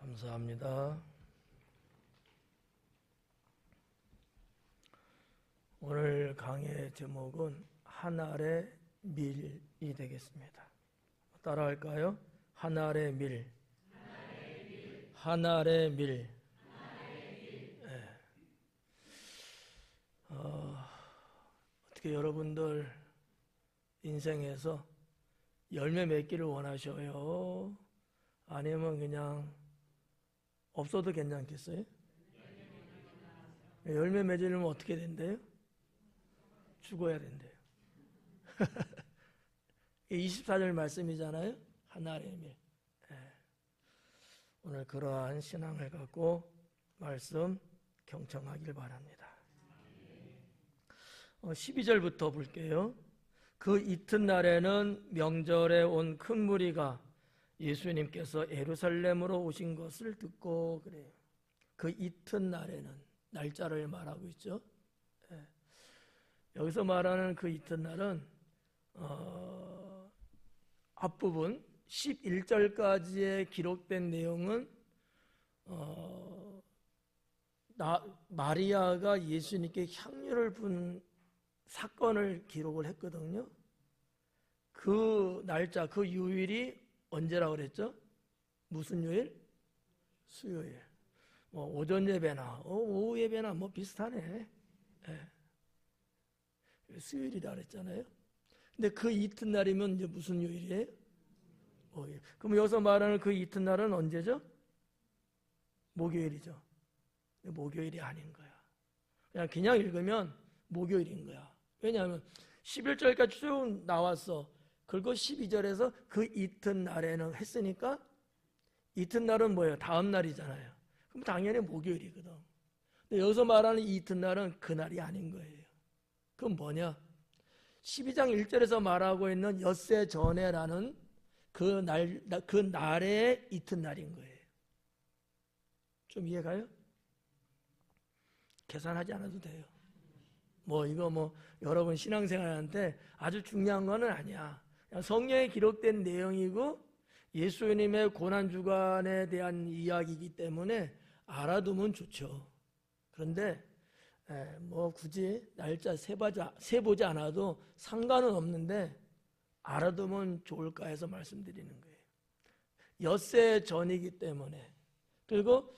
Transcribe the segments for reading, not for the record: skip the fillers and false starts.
감사합니다. 오늘 강의 제목은 한 알의 밀이 되겠습니다. 따라할까요? 한 알의 밀. 한 알의 밀. 네. 어떻게 여러분들 인생에서 열매 맺기를 원하셔요? 아니면 그냥 없어도 괜찮겠어요? 열매 맺으려면 어떻게 된대요? 죽어야 된대요. 24절 말씀이잖아요. 하나의 밀. 오늘 그러한 신앙을 갖고 말씀 경청하길 바랍니다. 12절부터 볼게요. 그 이튿날에는 명절에 온 큰 무리가 예수님께서 예루살렘으로 오신 것을 듣고 그래요. 그 이튿날에는 날짜를 말하고 있죠. 여기서 말하는 그 이튿날은 앞부분 11절까지의 기록된 내용은 마리아가 예수님께 향유를 분 사건을 기록을 했거든요. 그 날짜, 그 요일이 언제라고 그랬죠? 무슨 요일? 수요일. 오전 예배나 오후 예배나 비슷하네. 수요일이라 그랬잖아요. 근데 그 이튿날이면 이제 무슨 요일이에요? 목요일. 그럼 여기서 말하는 그 이튿날은 언제죠? 목요일이죠. 목요일이 아닌 거야. 그냥 읽으면 목요일인 거야. 왜냐하면 11절까지 쭉 나왔어. 그리고 12절에서 그 이튿날에는 했으니까 이튿날은 뭐예요? 다음 날이잖아요. 그럼 당연히 목요일이거든. 근데 여기서 말하는 이튿날은 그날이 아닌 거예요. 그건 뭐냐? 12장 1절에서 말하고 있는 엿새 전에라는 그 날의 이튿날인 거예요. 좀 이해가요? 계산하지 않아도 돼요. 이거 여러분 신앙생활한테 아주 중요한 거는 아니야. 그냥 성경에 기록된 내용이고 예수님의 고난주간에 대한 이야기이기 때문에 알아두면 좋죠. 그런데 굳이 날짜 세보지 않아도 상관은 없는데 알아두면 좋을까 해서 말씀드리는 거예요. 엿새 전이기 때문에. 그리고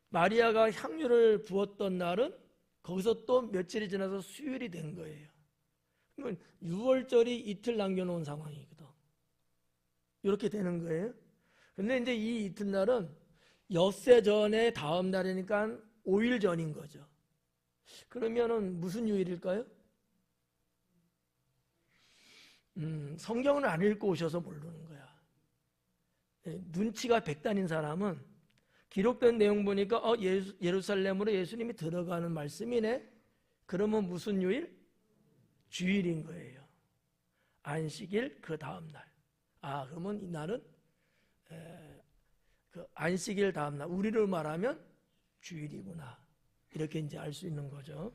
마리아가 향유를 부었던 날은 거기서 또 며칠이 지나서 수요일이 된 거예요. 그러면 6월절이 이틀 남겨놓은 상황이거든. 이렇게 되는 거예요. 근데 이제 이 이튿날은 엿새 전에 다음 날이니까 5일 전인 거죠. 그러면은 무슨 요일일까요? 성경을 안 읽고 오셔서 모르는 거야. 눈치가 백단인 사람은 기록된 내용 보니까 예루살렘으로 예수님이 들어가는 말씀이네. 그러면 무슨 요일? 주일인 거예요. 안식일 그 다음 날. 그러면 이 날은 그 안식일 다음 날. 우리로 말하면 주일이구나. 이렇게 이제 알 수 있는 거죠.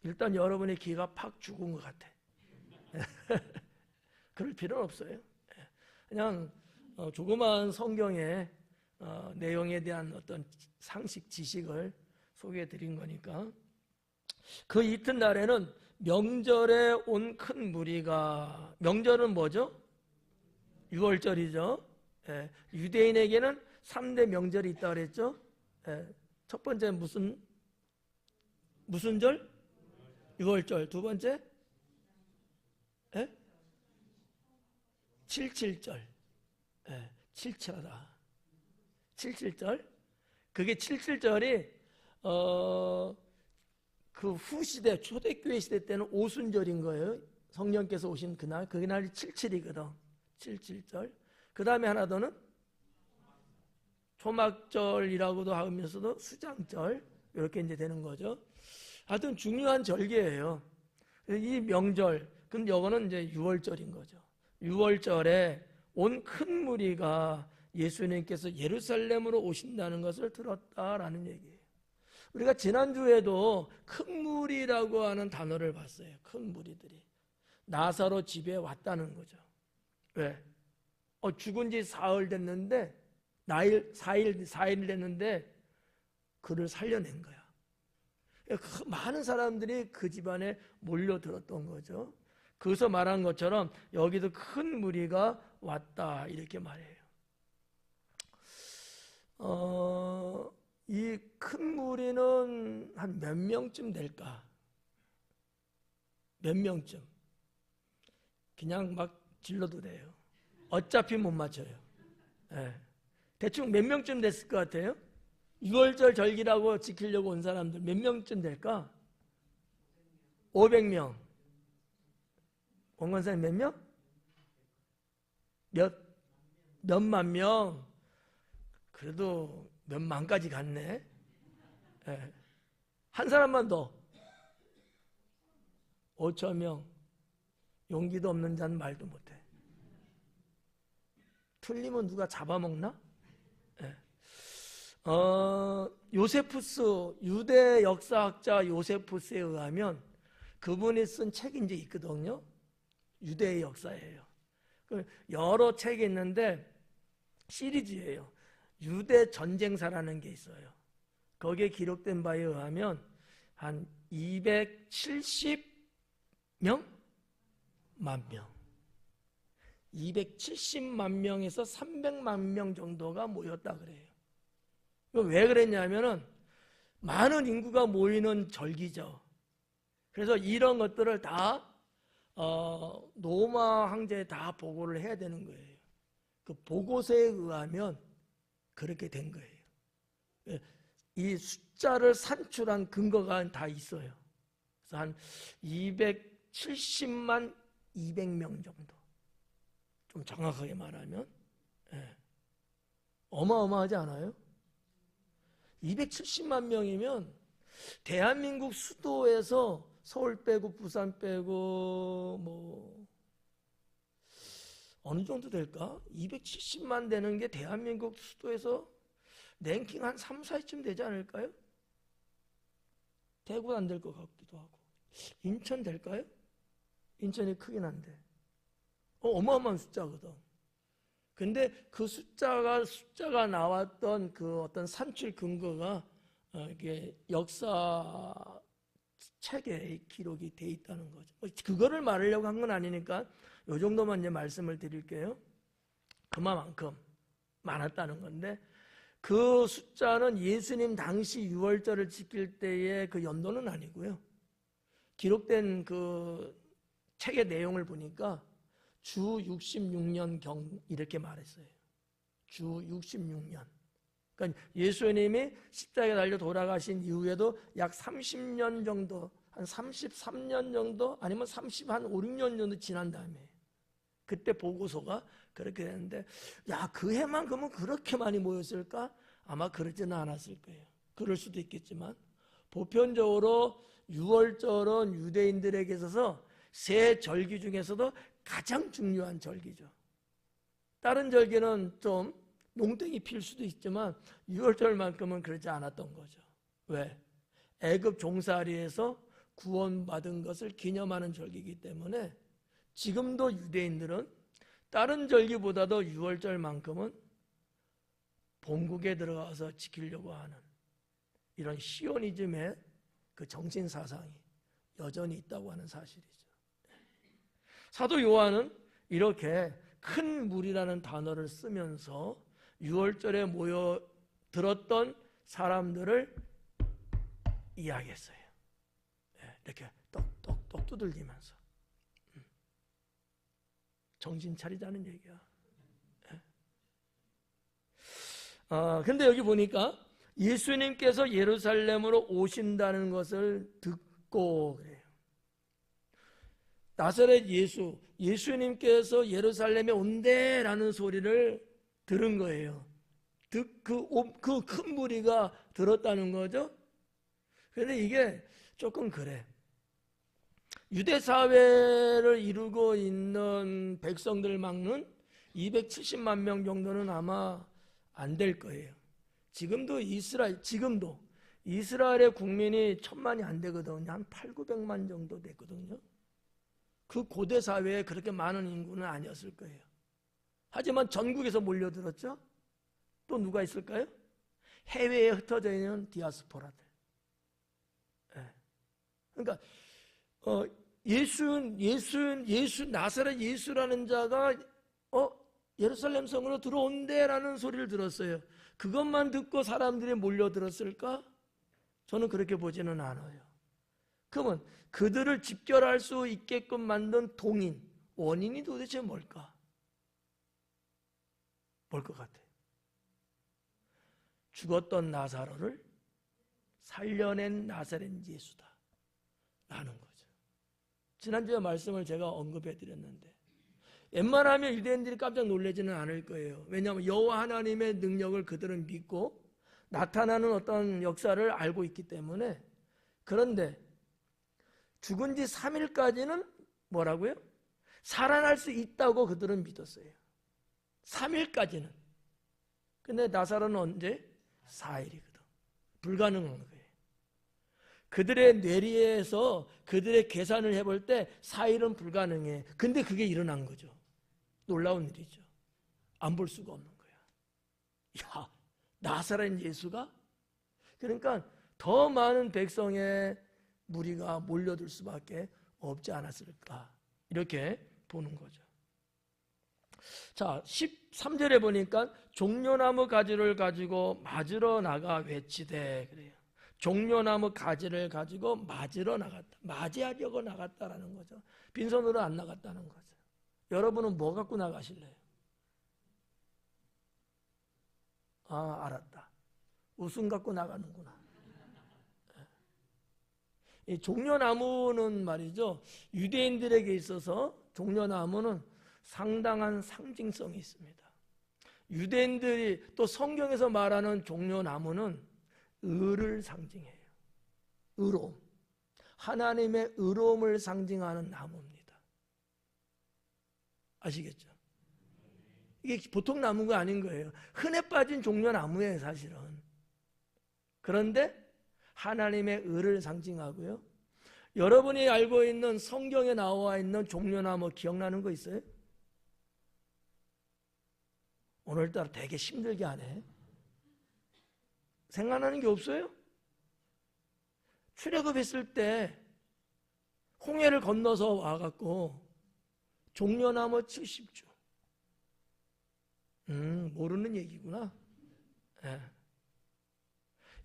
일단 여러분의 귀가 팍 죽은 것 같아. 그럴 필요는 없어요. 그냥 조그마한 성경의 내용에 대한 어떤 상식 지식을 소개해 드린 거니까. 그 이튿날에는 명절에 온 큰 무리가, 명절은 뭐죠? 6월절이죠. 유대인에게는 3대 명절이 있다고 그랬죠. 첫 번째 무슨 절? 6월절. 두 번째 77절. 칠칠하다. 77절. 그게 77절이 그 후시대 초대교회 시대 때는 오순절인 거예요. 성령께서 오신 그날. 그날이 77이거든. 77절. 그 다음에 하나 더는 초막절이라고도 하면서도 수장절. 이렇게 이제 되는 거죠. 하여튼 중요한 절기예요. 이 명절. 그럼 이거는 이제 6월절인 거죠. 6월절에 온 큰 무리가 예수님께서 예루살렘으로 오신다는 것을 들었다라는 얘기예요. 우리가 지난주에도 큰 무리라고 하는 단어를 봤어요. 큰 무리들이 나사로 집에 왔다는 거죠. 왜? 죽은 지 사흘 됐는데 4일 됐는데 그를 살려낸 거야. 많은 사람들이 그 집안에 몰려들었던 거죠. 그래서 말한 것처럼 여기도 큰 무리가 왔다 이렇게 말해요. 이 큰 무리는 한 몇 명쯤 될까? 몇 명쯤? 그냥 막 질러도 돼요. 어차피 못 맞춰요. 네. 대충 몇 명쯤 됐을 것 같아요? 6월절 절기라고 지키려고 온 사람들 몇 명쯤 될까? 500명. 원건사님 몇 명? 몇만 명? 그래도 몇 만까지 갔네. 네. 한 사람만 더. 5천 명. 용기도 없는 자는 말도 못해. 틀리면 누가 잡아먹나? 네. 요세푸스, 유대 역사학자 요세푸스에 의하면 그분이 쓴 책이 이제 있거든요. 유대의 역사예요. 여러 책이 있는데 시리즈예요. 유대 전쟁사라는 게 있어요. 거기에 기록된 바에 의하면 한 270명? 만 명. 270만 명에서 300만 명 정도가 모였다 그래요. 왜 그랬냐면은 많은 인구가 모이는 절기죠. 그래서 이런 것들을 다 로마 황제에 다 보고를 해야 되는 거예요. 그 보고서에 의하면 그렇게 된 거예요. 이 숫자를 산출한 근거가 다 있어요. 그래서 한 270만 200명 정도. 좀 정확하게 말하면 어마어마하지 않아요? 270만 명이면 대한민국 수도에서 서울 빼고 부산 빼고 뭐 어느 정도 될까? 270만 되는 게 대한민국 수도에서 랭킹 한 3, 4위쯤 되지 않을까요? 대구는 안 될 것 같기도 하고. 인천 될까요? 인천이 크긴 한데 어마어마한 숫자거든. 근데 그 숫자가 나왔던 그 어떤 산출 근거가 이게 역사 책에 기록이 돼 있다는 거죠. 그거를 말하려고 한 건 아니니까 요 정도만 이제 말씀을 드릴게요. 그만큼 많았다는 건데 그 숫자는 예수님 당시 유월절을 지킬 때의 그 연도는 아니고요. 기록된 그 책의 내용을 보니까 주 66년경 이렇게 말했어요. 주 66년. 그러니까 예수님이 십자가에 달려 돌아가신 이후에도 약 30년 정도, 한 33년 정도 아니면 5, 6년 정도 지난 다음에 그때 보고서가 그렇게 되는데 야, 그 해만 그러면 그렇게 많이 모였을까? 아마 그러지는 않았을 거예요. 그럴 수도 있겠지만 보편적으로 유월절은 유대인들에게 있어서 세 절기 중에서도 가장 중요한 절기죠. 다른 절기는 좀 농땡이 필 수도 있지만 유월절만큼은 그렇지 않았던 거죠. 왜? 애굽 종살이에서 구원받은 것을 기념하는 절기이기 때문에 지금도 유대인들은 다른 절기보다도 유월절만큼은 본국에 들어가서 지키려고 하는 이런 시오니즘의 그 정신 사상이 여전히 있다고 하는 사실이죠. 사도 요한은 이렇게 큰 무리라는 단어를 쓰면서 유월절에 모여 들었던 사람들을 이야기했어요. 이렇게 똑똑똑 두들기면서 정신 차리자는 얘기야. 근데 여기 보니까 예수님께서 예루살렘으로 오신다는 것을 듣고 그래요. 나사렛 예수님께서 예루살렘에 온대라는 소리를 들은 거예요. 그 큰 무리가 들었다는 거죠. 그런데 이게 조금 그래. 유대 사회를 이루고 있는 백성들 막는 270만 명 정도는 아마 안 될 거예요. 지금도 이스라엘의 국민이 1000만이 안 되거든요. 한 800~900만 정도 됐거든요. 그 고대 사회에 그렇게 많은 인구는 아니었을 거예요. 하지만 전국에서 몰려들었죠. 또 누가 있을까요? 해외에 흩어져 있는 디아스포라들. 예. 그러니까 나사렛 예수라는 자가 예루살렘 성으로 들어온대라는 소리를 들었어요. 그것만 듣고 사람들이 몰려들었을까? 저는 그렇게 보지는 않아요. 그러면 그들을 집결할 수 있게끔 만든 동인, 원인이 도대체 뭘까? 뭘 것 같아요? 죽었던 나사로를 살려낸 나사렛 예수다 라는 거죠. 지난주에 말씀을 제가 언급해 드렸는데 웬만하면 유대인들이 깜짝 놀라지는 않을 거예요. 왜냐하면 여호와 하나님의 능력을 그들은 믿고 나타나는 어떤 역사를 알고 있기 때문에. 그런데 죽은 지 3일까지는 뭐라고요? 살아날 수 있다고 그들은 믿었어요. 3일까지는. 근데 나사로는 언제? 4일이거든. 불가능한 거예요. 그들의 뇌리에서 그들의 계산을 해볼 때 4일은 불가능해. 근데 그게 일어난 거죠. 놀라운 일이죠. 안 볼 수가 없는 거야. 야, 나사렛 예수가? 그러니까 더 많은 백성의 무리가 몰려들 수밖에 없지 않았을까, 이렇게 보는 거죠. 자, 13절에 보니까 종려나무 가지를 가지고 맞으러 나가 외치되, 그래요. 종려나무 가지를 가지고 맞으러 나갔다, 맞이하려고 나갔다라는 거죠. 빈손으로 안 나갔다는 거죠. 여러분은 뭐 갖고 나가실래요? 아, 알았다. 웃음 갖고 나가는구나. 이 종려나무는 말이죠, 유대인들에게 있어서 종려나무는 상당한 상징성이 있습니다. 유대인들이 또 성경에서 말하는 종려나무는 의를 상징해요. 의로움. 하나님의 의로움을 상징하는 나무입니다. 아시겠죠? 이게 보통 나무가 아닌 거예요. 흔해 빠진 종려나무예요, 사실은. 그런데 하나님의 의를 상징하고요. 여러분이 알고 있는 성경에 나와 있는 종려나무 기억나는 거 있어요? 오늘따라 되게 힘들게 하네. 생각나는 게 없어요? 출애굽했을 때 홍해를 건너서 와갖고 종려나무 70주. 모르는 얘기구나. 네.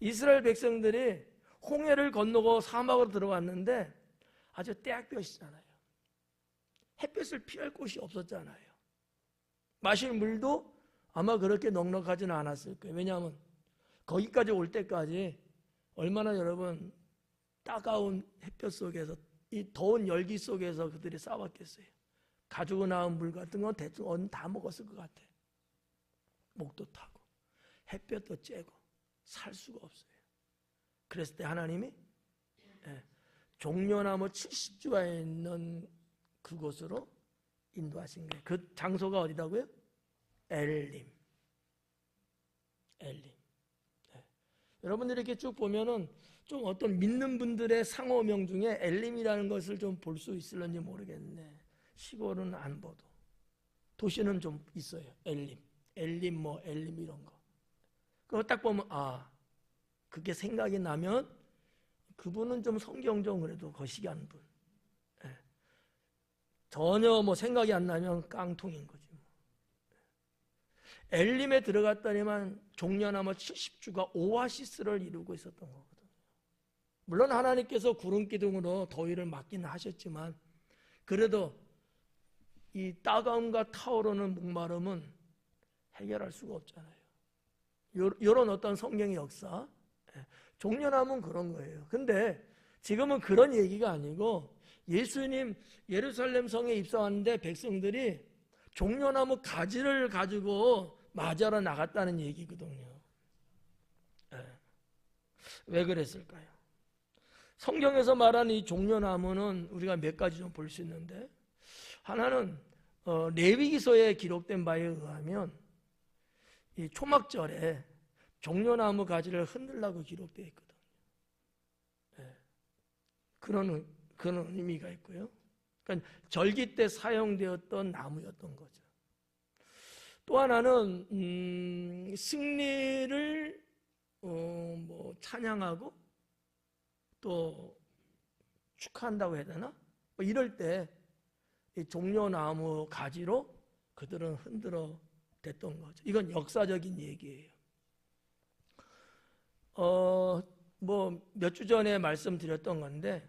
이스라엘 백성들이 홍해를 건너고 사막으로 들어왔는데 아주 떼약볕이잖아요. 햇볕을 피할 곳이 없었잖아요. 마실 물도 아마 그렇게 넉넉하지는 않았을 거예요. 왜냐하면 거기까지 올 때까지 얼마나 여러분 따가운 햇볕 속에서, 이 더운 열기 속에서 그들이 싸웠겠어요. 가지고 나온 물 같은 건 대충 다 먹었을 것 같아. 목도 타고 햇볕도 쬐고 살 수가 없어요. 그랬을 때 하나님이 종려나무 70주가 있는 그곳으로 인도하신 거예요. 그 장소가 어디라고요? 엘림. 네. 여러분들이 이렇게 쭉 보면은 좀 어떤 믿는 분들의 상호명 중에 엘림이라는 것을 좀 볼 수 있을런지 모르겠네. 시골은 안 봐도 도시는 좀 있어요. 엘림 이런 거. 그거 딱 보면 그게 생각이 나면 그분은 좀 성경 좀 그래도 거시기한 분. 전혀 생각이 안 나면 깡통인 거지. 엘림에 들어갔더니만 종려나무 70주가 오아시스를 이루고 있었던 거거든요. 물론 하나님께서 구름 기둥으로 더위를 막기는 하셨지만 그래도 이 따가움과 타오르는 목마름은 해결할 수가 없잖아요. 이런 어떤 성경의 역사, 종려나무는 그런 거예요. 근데 지금은 그런 얘기가 아니고 예수님 예루살렘 성에 입성하는데 백성들이 종려나무 가지를 가지고 맞으러 나갔다는 얘기거든요. 왜 그랬을까요? 성경에서 말하는 이 종려나무는 우리가 몇 가지 좀 볼 수 있는데, 하나는 레위기서에 기록된 바에 의하면 이 초막절에 종려나무 가지를 흔들라고 기록되어 있거든요. 그런 의미가 있고요. 그러니까 절기 때 사용되었던 나무였던 거죠. 또 하나는 승리를 찬양하고 또 축하한다고 해야 되나? 이럴 때 이 종려나무 가지로 그들은 흔들어 댔던 거죠. 이건 역사적인 얘기예요. 몇 주 전에 말씀드렸던 건데,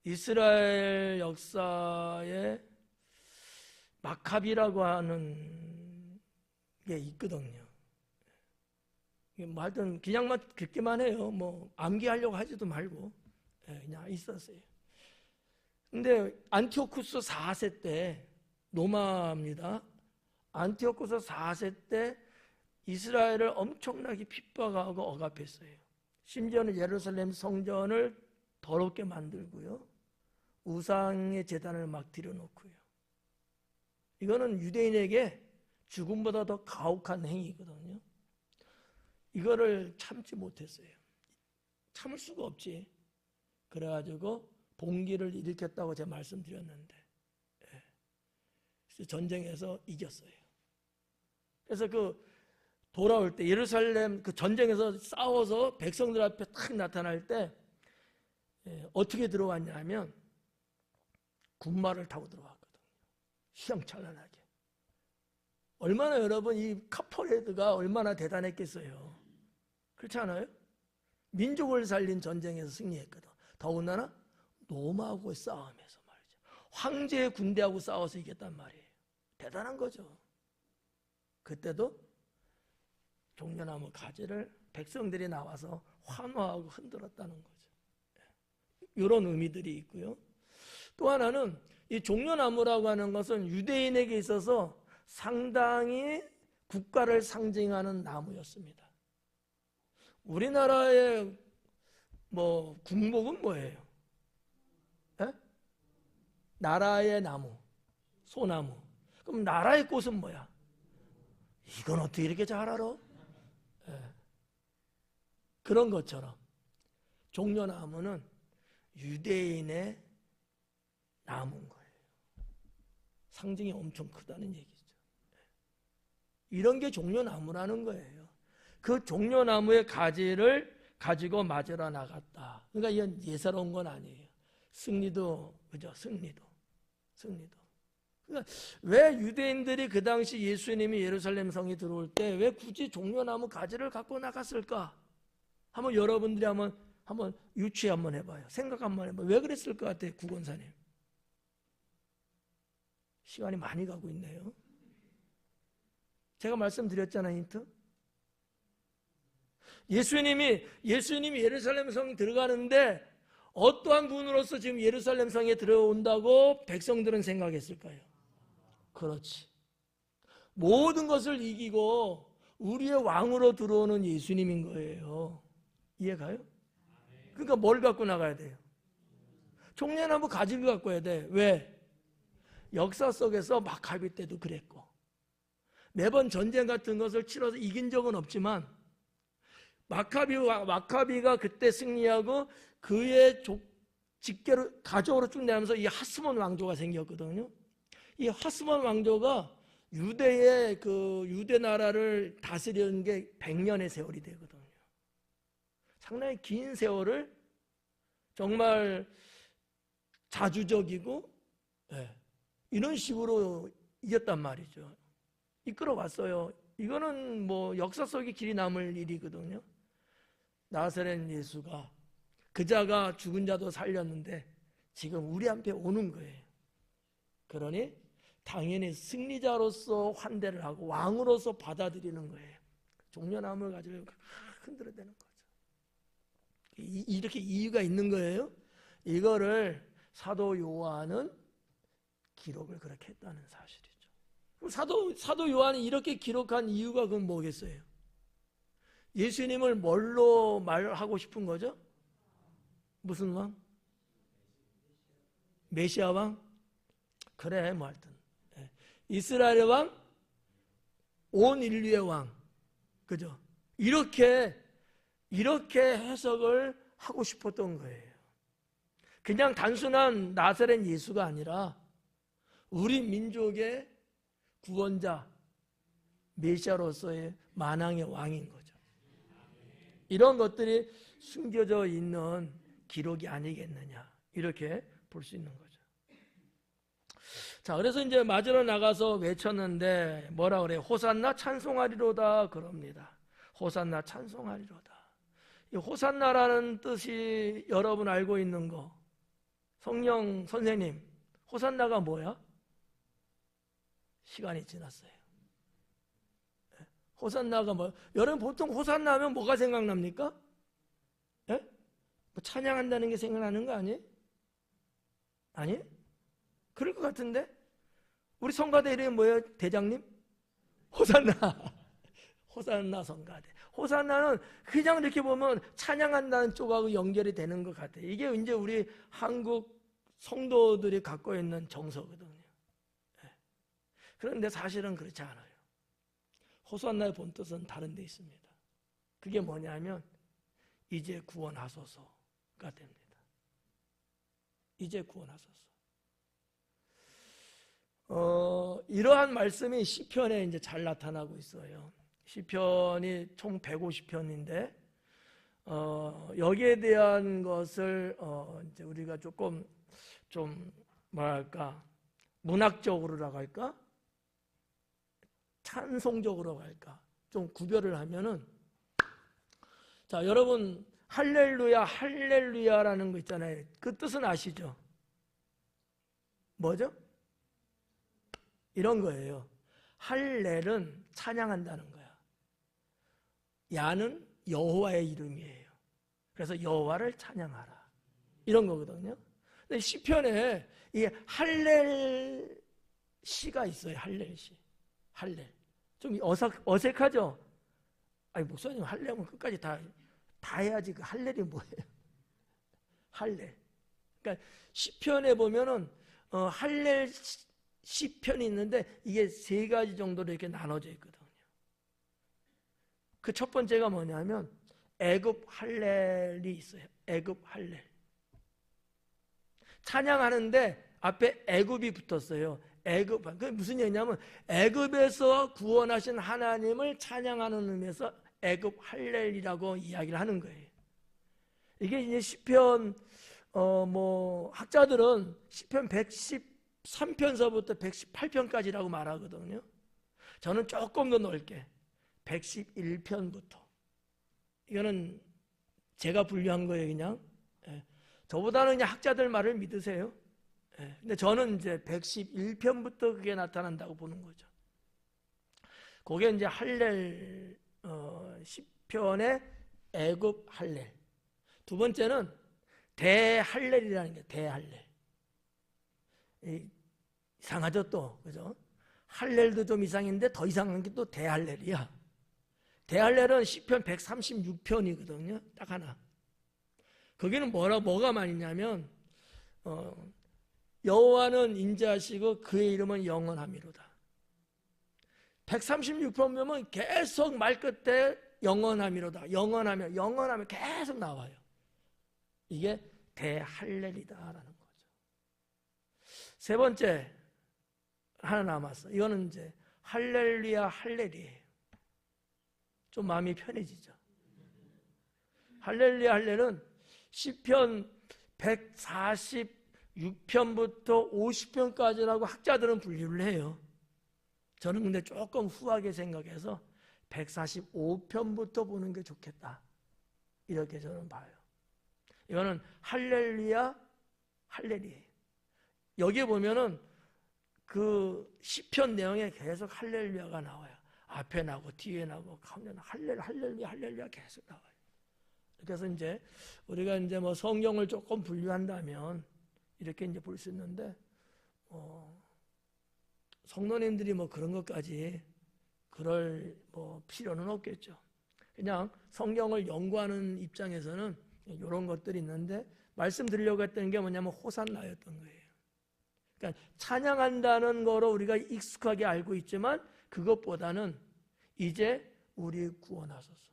이스라엘 역사에 마카비라고 하는 게 있거든요. 하여튼 그냥만 듣기만 해요. 암기하려고 하지도 말고 그냥 있었어요. 근데 안티오쿠스 4세 때, 로마입니다. 안티오쿠스 4세 때 이스라엘을 엄청나게 핍박하고 억압했어요. 심지어는 예루살렘 성전을 더럽게 만들고요, 우상의 제단을 막 들여놓고요. 이거는 유대인에게 죽음보다 더 가혹한 행위거든요. 이거를 참지 못했어요. 참을 수가 없지. 그래가지고 봉기를 일으켰다고 제가 말씀드렸는데, 그래서 전쟁에서 이겼어요. 그래서 돌아올 때 예루살렘 전쟁에서 싸워서 백성들 앞에 탁 나타날 때 어떻게 들어왔냐면 군마를 타고 들어왔거든요. 휘황찬란하게. 얼마나 여러분 이 카퍼레드가 얼마나 대단했겠어요. 그렇지 않아요? 민족을 살린 전쟁에서 승리했거든. 더군다나 로마하고의 싸움에서 말이죠. 황제의 군대하고 싸워서 이겼단 말이에요. 대단한 거죠. 그때도 종려나무 가지를 백성들이 나와서 환호하고 흔들었다는 거죠. 이런 의미들이 있고요. 또 하나는 이 종려나무라고 하는 것은 유대인에게 있어서 상당히 국가를 상징하는 나무였습니다. 우리나라의 국목은 뭐예요? 나라의 나무, 소나무. 그럼 나라의 꽃은 뭐야? 이건 어떻게 이렇게 잘 알아? 그런 것처럼 종려나무는 유대인의 나무인 거예요. 상징이 엄청 크다는 얘기죠. 이런 게 종려나무라는 거예요. 그 종려나무의 가지를 가지고 맞으러 나갔다. 그러니까 이건 예사로운 건 아니에요. 승리도, 그죠? 승리도. 그러니까 왜 유대인들이 그 당시 예수님이 예루살렘 성에 들어올 때 왜 굳이 종려나무 가지를 갖고 나갔을까? 한번 여러분들이 한번 유추 한번 해봐요. 생각 한번 해봐요. 왜 그랬을 것 같아요, 구건사님? 시간이 많이 가고 있네요. 제가 말씀드렸잖아요, 힌트. 예수님이 예루살렘 성에 들어가는데 어떠한 분으로서 지금 예루살렘 성에 들어온다고 백성들은 생각했을까요? 그렇지. 모든 것을 이기고 우리의 왕으로 들어오는 예수님인 거예요. 이해가요? 그러니까 뭘 갖고 나가야 돼요? 종려나무 가지를 갖고 와야 돼. 왜? 역사 속에서 마카비 때도 그랬고 매번 전쟁 같은 것을 치러서 이긴 적은 없지만 마카비가 그때 승리하고 그의 직계로 가족으로 쭉 내면서 이 하스몬 왕조가 생겼거든요. 이 하스몬 왕조가 유대의 유대 나라를 다스리는 게 100년의 세월이 되거든요. 상당히 긴 세월을 정말 자주적이고 이런 식으로 이겼단 말이죠. 이끌어왔어요. 이거는 역사 속에 길이 남을 일이거든요. 나사렛 예수가 그자가 죽은 자도 살렸는데 지금 우리 앞에 오는 거예요. 그러니 당연히 승리자로서 환대를 하고 왕으로서 받아들이는 거예요. 종려나무를 가지고 흔들어대는 거죠. 이렇게 이유가 있는 거예요. 이거를 사도 요한은 기록을 그렇게 했다는 사실이죠. 그럼 사도 요한이 이렇게 기록한 이유가 그건 뭐겠어요? 예수님을 뭘로 말하고 싶은 거죠? 무슨 왕? 메시아 왕? 그래, 하여튼 이스라엘의 왕, 온 인류의 왕, 그죠? 이렇게 해석을 하고 싶었던 거예요. 그냥 단순한 나사렛 예수가 아니라 우리 민족의 구원자, 메시아로서의 만왕의 왕인 거죠. 이런 것들이 숨겨져 있는 기록이 아니겠느냐, 이렇게 볼 수 있는 거죠. 자, 그래서 이제 맞으러 나가서 외쳤는데 뭐라 그래요? 호산나 찬송하리로다 그럽니다. 호산나 찬송하리로다. 이 호산나라는 뜻이 여러분 알고 있는 거, 성령 선생님, 호산나가 뭐야? 시간이 지났어요. 호산나가 뭐야? 여러분 보통 호산나 하면 뭐가 생각납니까? 예? 뭐 찬양한다는 게 생각나는 거 아니에요? 아니? 그럴 것 같은데? 우리 성가대 이름이 뭐예요? 대장님? 호산나. 호산나 성가대. 호산나는 그냥 이렇게 보면 찬양한다는 쪽하고 연결이 되는 것 같아요. 이게 이제 우리 한국 성도들이 갖고 있는 정서거든요. 그런데 사실은 그렇지 않아요. 호산나의 본뜻은 다른 데 있습니다. 그게 뭐냐면 이제 구원하소서가 됩니다. 이제 구원하소서. 이러한 말씀이 시편에 이제 잘 나타나고 있어요. 시편이 총 150편인데 여기에 대한 것을 이제 우리가 조금 좀 뭐랄까 문학적으로라고 할까, 찬송적으로 할까, 좀 구별을 하면은, 자, 여러분 할렐루야 할렐루야라는 거 있잖아요. 그 뜻은 아시죠? 뭐죠? 이런 거예요. 할렐은 찬양한다는 거야. 야는 여호와의 이름이에요. 그래서 여호와를 찬양하라, 이런 거거든요. 근데 시편에 이 할렐 시가 있어요. 할렐 시. 할렐. 좀 어색하죠? 아니, 목사님 할렐은 끝까지 다 해야지. 그 할렐이 뭐예요? 할렐. 그러니까 시편에 보면은 할렐 시편이 있는데 이게 3가지 정도로 이렇게 나눠져 있거든요. 그 첫 번째가 뭐냐면 애굽 할렐이 있어요. 애굽 할렐. 찬양하는데 앞에 애굽이 붙었어요. 애굽. 그게 무슨 얘기냐면 애굽에서 구원하신 하나님을 찬양하는 의미에서 애굽 할렐이라고 이야기를 하는 거예요. 이게 이제 시편 학자들은 시편 113편서부터 118편까지라고 말하거든요. 저는 조금 더 넓게 111편부터. 이거는 제가 분류한 거예요, 그냥. 저보다는 그냥 학자들 말을 믿으세요. 근데 저는 이제 111편부터 그게 나타난다고 보는 거죠. 그게 이제 할렐, 시편의 애굽 할렐. 두 번째는 대할렐이라는 게 대할렐. 이상하죠, 또. 그죠? 할렐도 좀 이상인데 더 이상한 게 또 대할렐이야. 대할렐은 시편 136편이거든요. 딱 하나. 거기는 뭐가 많이냐면 여호와는 인자하시고 그의 이름은 영원함이로다. 136편 보면 계속 말 끝에 영원함이로다. 영원하며 계속 나와요. 이게 대할렐이다라는 거죠. 세 번째 하나 남았어. 이거는 이제 할렐루야 할렐이에요. 좀 마음이 편해지죠. 할렐루야 할렐은 시편 146편부터 50편까지라고 학자들은 분류를 해요. 저는 근데 조금 후하게 생각해서 145편부터 보는 게 좋겠다, 이렇게 저는 봐요. 이거는 할렐루야 할렐이에요. 여기에 보면은 그 시편 내용에 계속 할렐루야가 나와요. 앞에 나고 뒤에 나고 가운데 할렐루야 계속 나와요. 그래서 이제 우리가 이제 뭐 성경을 조금 분류한다면 이렇게 이제 볼 수 있는데, 성도님들이 뭐 그런 것까지 그럴 뭐 필요는 없겠죠. 그냥 성경을 연구하는 입장에서는 이런 것들이 있는데, 말씀드리려고 했던 게 뭐냐면 호산나였던 거예요. 그러니까 찬양한다는 거로 우리가 익숙하게 알고 있지만 그것보다는 이제 우리 구원하소서,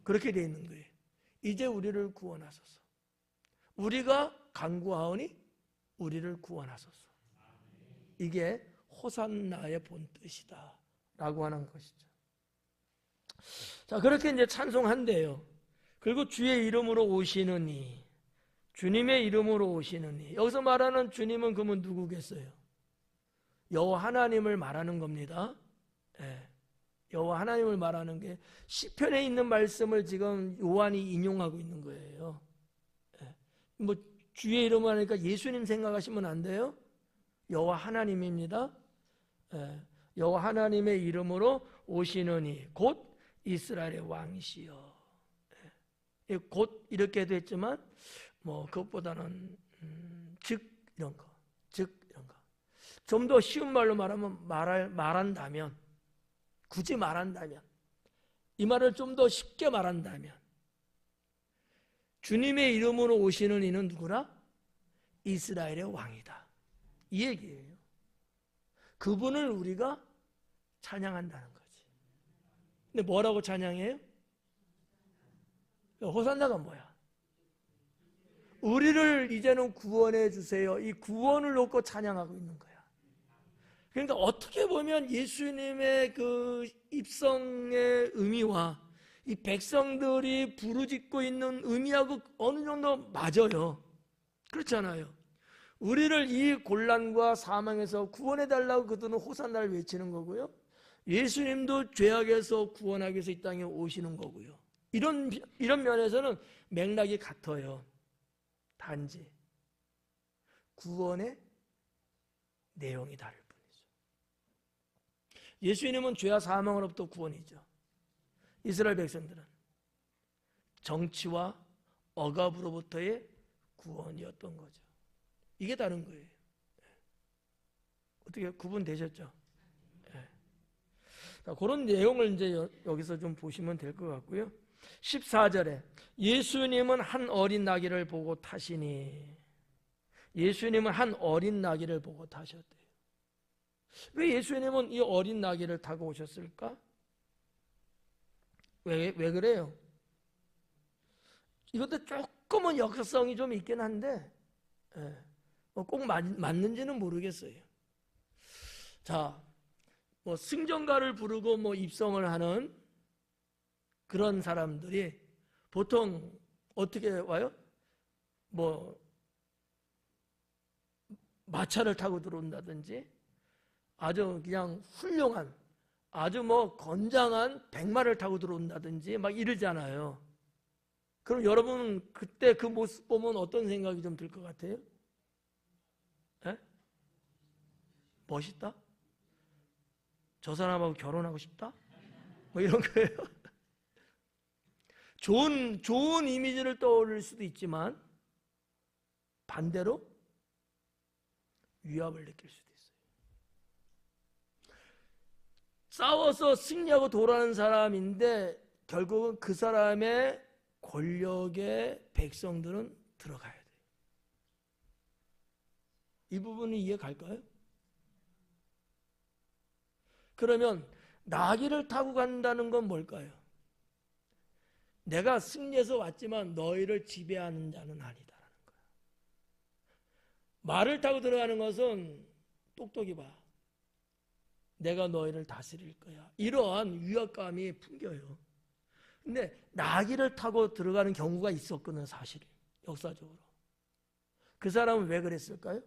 그렇게 되어 있는 거예요. 이제 우리를 구원하소서. 우리가 간구하오니 우리를 구원하소서. 이게 호산나의 본뜻이다 라고 하는 것이죠. 자, 그렇게 이제 찬송한대요. 그리고 주의 이름으로 오시느니, 주님의 이름으로 오시느니, 여기서 말하는 주님은 그러면 누구겠어요? 여호와 하나님을 말하는 겁니다. 예. 여호와 하나님을 말하는 게 시편에 있는 말씀을 지금 요한이 인용하고 있는 거예요. 예. 뭐 주의 이름을 하니까 예수님 생각하시면 안 돼요. 여호와 하나님입니다. 예. 여호와 하나님의 이름으로 오시느니 곧 이스라엘의 왕이시여. 예. 곧 이렇게도 했지만 뭐 그것보다는 즉 이런 거, 즉 이런 거. 좀 더 쉬운 말로 말하면 말한다면, 굳이 말한다면, 이 말을 좀 더 쉽게 말한다면, 주님의 이름으로 오시는 이는 누구라? 이스라엘의 왕이다. 이 얘기예요. 그분을 우리가 찬양한다는 거지. 근데 뭐라고 찬양해요? 호산나가 뭐야? 우리를 이제는 구원해 주세요. 이 구원을 놓고 찬양하고 있는 거야. 그러니까 어떻게 보면 예수님의 그 입성의 의미와 이 백성들이 부르짖고 있는 의미하고 어느 정도 맞아요. 그렇잖아요. 우리를 이 곤란과 사망에서 구원해 달라고 그들은 호산나를 외치는 거고요. 예수님도 죄악에서 구원하기 위해서 이 땅에 오시는 거고요. 이런 면에서는 맥락이 같아요. 단지 구원의 내용이 다를 뿐이죠. 예수님은 죄와 사망으로부터 구원이죠. 이스라엘 백성들은 정치와 억압으로부터의 구원이었던 거죠. 이게 다른 거예요. 어떻게 구분되셨죠? 네. 자, 그런 내용을 이제 여기서 좀 보시면 될 것 같고요. 14절에 예수님은 한 어린 나귀를 보고 타시니, 예수님은 한 어린 나귀를 보고 타셨대요. 왜 예수님은 이 어린 나귀를 타고 오셨을까? 왜 그래요? 이것도 조금은 역사성이 좀 있긴 한데 꼭 맞는지는 모르겠어요. 자, 뭐 승전가를 부르고 뭐 입성을 하는 그런 사람들이 보통 어떻게 와요? 뭐 마차를 타고 들어온다든지 아주 그냥 훌륭한 아주 뭐 건장한 백마를 타고 들어온다든지 막 이러잖아요. 그럼 여러분은 그때 그 모습 보면 어떤 생각이 좀 들 것 같아요? 에? 멋있다? 저 사람하고 결혼하고 싶다? 뭐 이런 거예요. 좋은 이미지를 떠올릴 수도 있지만 반대로 위압을 느낄 수도 있어요. 싸워서 승리하고 돌아가는 사람인데 결국은 그 사람의 권력의 백성들은 들어가야 돼요. 이 부분이 이해 갈까요? 그러면 나귀를 타고 간다는 건 뭘까요? 내가 승리해서 왔지만 너희를 지배하는 자는 아니다라는 거야. 말을 타고 들어가는 것은 똑똑히 봐. 내가 너희를 다스릴 거야. 이러한 위압감이 풍겨요. 근데 나귀를 타고 들어가는 경우가 있었거든, 사실은. 역사적으로. 그 사람은 왜 그랬을까요?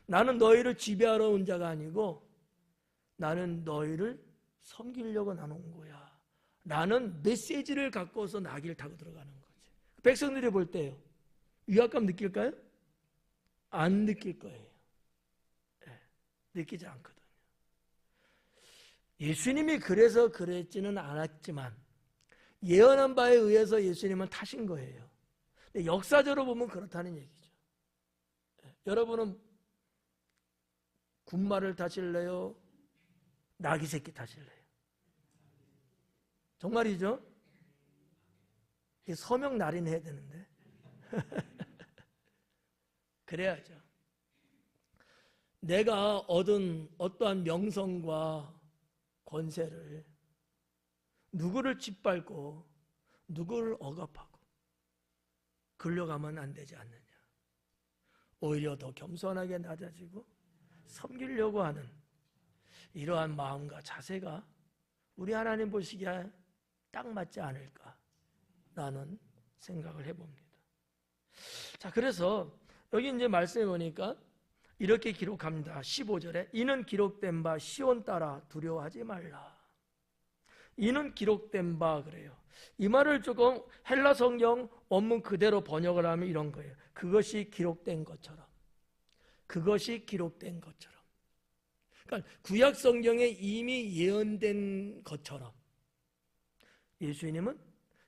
나는 너희를 지배하러 온 자가 아니고 나는 너희를 섬기려고 나온 거야. 라는 메시지를 갖고서 나귀를 타고 들어가는 거지. 백성들이 볼 때요. 위압감 느낄까요? 안 느낄 거예요. 네, 느끼지 않거든요. 예수님이 그래서 그랬지는 않았지만 예언한 바에 의해서 예수님은 타신 거예요. 근데 역사적으로 보면 그렇다는 얘기죠. 네, 여러분은 군말을 타실래요? 나귀 새끼 타실래요? 정말이죠? 서명 날인해야 되는데. 그래야죠. 내가 얻은 어떠한 명성과 권세를 누구를 짓밟고 누구를 억압하고 끌려가면 안 되지 않느냐. 오히려 더 겸손하게 낮아지고 섬기려고 하는 이러한 마음과 자세가 우리 하나님 보시기에 딱 맞지 않을까라는 생각을 해봅니다. 자, 그래서 여기 이제 말씀해 보니까 이렇게 기록합니다. 15절에 이는 기록된 바 시온 따라 두려워하지 말라. 이는 기록된 바 그래요. 이 말을 조금 헬라 성경 원문 그대로 번역을 하면 이런 거예요. 그것이 기록된 것처럼. 그것이 기록된 것처럼. 그러니까 구약 성경에 이미 예언된 것처럼 예수님은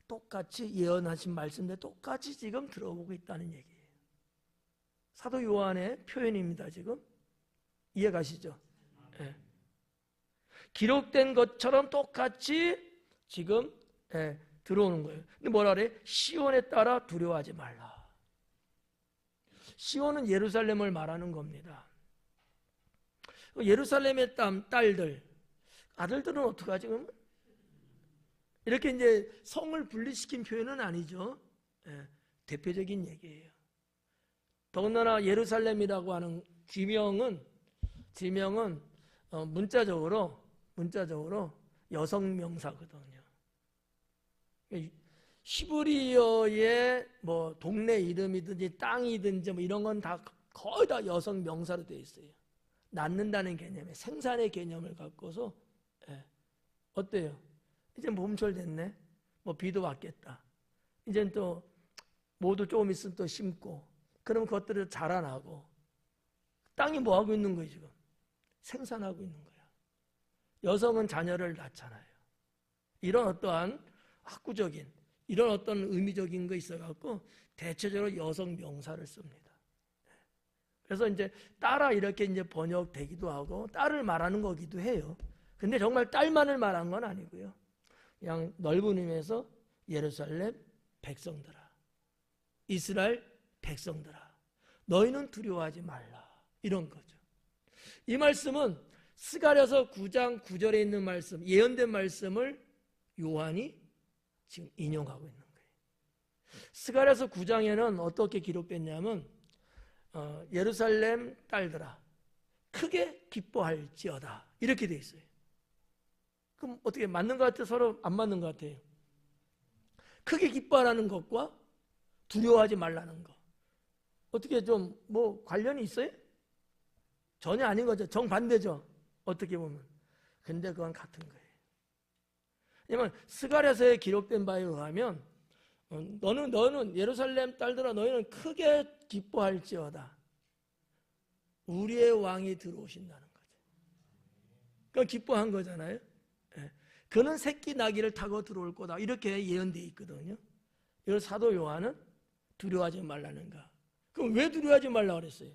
똑같이 예언하신 말씀에 똑같이 지금 들어보고 있다는 얘기예요. 사도 요한의 표현입니다. 지금 이해가시죠? 네. 기록된 것처럼 똑같이 지금 들어오는 거예요. 근데 뭐라 그래? 시온에 따라 두려워하지 말라. 시온은 예루살렘을 말하는 겁니다. 예루살렘의 딸들, 아들들은 어떡하지? 이렇게 이제 성을 분리시킨 표현은 아니죠. 대표적인 얘기예요. 더군다나 예루살렘이라고 하는 지명은 문자적으로 여성 명사거든요. 히브리어의 뭐 동네 이름이든지 땅이든지 뭐 이런 건 다 거의 다 여성 명사로 되어 있어요. 낳는다는 개념에 생산의 개념을 갖고서 어때요? 이제 봄철 됐네. 뭐 비도 왔겠다. 이제 또 모두 조금 있으면 또 심고 그럼 그것들을 자라나고 땅이 뭐 하고 있는 거예요 지금? 생산하고 있는 거야. 여성은 자녀를 낳잖아요. 이런 어떠한 학구적인 이런 어떤 의미적인 거 있어갖고 대체적으로 여성 명사를 씁니다. 그래서 이제 딸아 이렇게 이제 번역되기도 하고 딸을 말하는 거기도 해요. 근데 정말 딸만을 말한 건 아니고요. 그냥 넓은 의미에서 예루살렘 백성들아, 이스라엘 백성들아, 너희는 두려워하지 말라 이런 거죠. 이 말씀은 스가랴서 9장 9절에 있는 말씀, 예언된 말씀을 요한이 지금 인용하고 있는 거예요. 스가랴서 9장에는 어떻게 기록됐냐면 예루살렘 딸들아 크게 기뻐할지어다 이렇게 돼 있어요. 그럼 어떻게 맞는 것 같아요? 서로 안 맞는 것 같아요. 크게 기뻐하라는 것과 두려워하지 말라는 것 어떻게 좀 뭐 관련이 있어요? 전혀 아닌 거죠. 정반대죠. 어떻게 보면. 근데 그건 같은 거예요. 왜냐면 스가랴서에 기록된 바에 의하면 너는 예루살렘 딸들아 너희는 크게 기뻐할지어다. 우리의 왕이 들어오신다는 거죠. 그러니까 기뻐한 거잖아요. 그는 새끼 나귀를 타고 들어올 거다. 이렇게 예언되어 있거든요. 이걸 사도 요한은 두려워하지 말라는가. 그럼 왜 두려워하지 말라 그랬어요?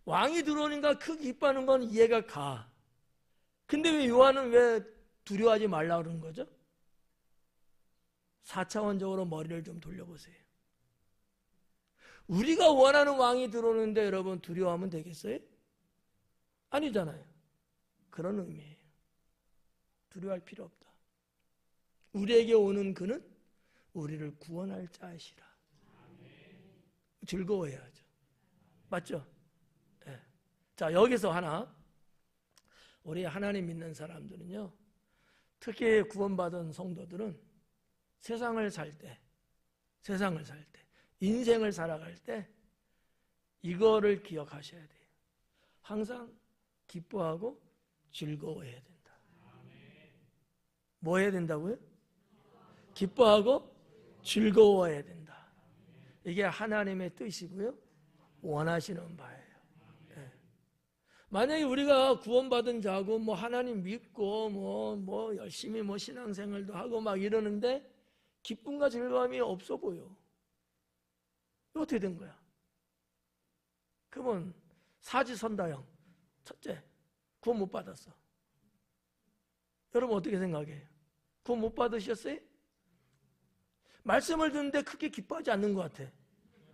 왕이 들어오니까 크게 기뻐하는 건 이해가 가. 근데 왜 요한은 왜 두려워하지 말라 그러는 거죠? 4차원적으로 머리를 좀 돌려보세요. 우리가 원하는 왕이 들어오는데 여러분 두려워하면 되겠어요? 아니잖아요. 그런 의미예요. 두려워할 필요 없다. 우리에게 오는 그는 우리를 구원할 자이시라. 즐거워해야죠. 맞죠? 네. 자, 여기서 하나 우리 하나님 믿는 사람들은요, 특히 구원받은 성도들은 세상을 살 때, 인생을 살아갈 때 이거를 기억하셔야 돼요. 항상 기뻐하고 즐거워해야 된다. 뭐 해야 된다고요? 기뻐하고 즐거워해야 된다. 이게 하나님의 뜻이고요. 원하시는 바예요. 만약에 우리가 구원받은 자고 뭐 하나님 믿고 뭐 열심히 뭐 신앙생활도 하고 막 이러는데 기쁨과 즐거움이 없어 보여. 이거 어떻게 된 거야? 그러면 사지선다형. 첫째, 구원 못 받았어. 여러분 어떻게 생각해요? 구원 못 받으셨어요? 말씀을 듣는데 크게 기뻐하지 않는 것 같아.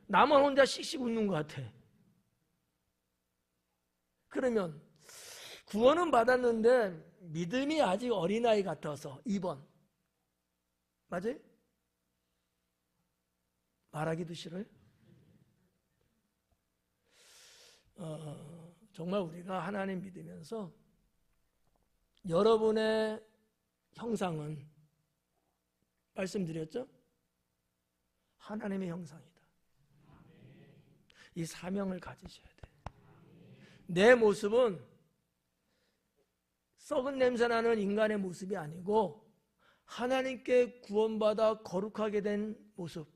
나만 혼자 씩씩 웃는 것 같아. 그러면 구원은 받았는데 믿음이 아직 어린아이 같아서 2번. 맞아요? 말하기도 싫어요? 정말 우리가 하나님 믿으면서 여러분의 형상은 말씀드렸죠? 하나님의 형상이다. 이 사명을 가지셔야 돼. 내 모습은 썩은 냄새나는 인간의 모습이 아니고 하나님께 구원받아 거룩하게 된 모습,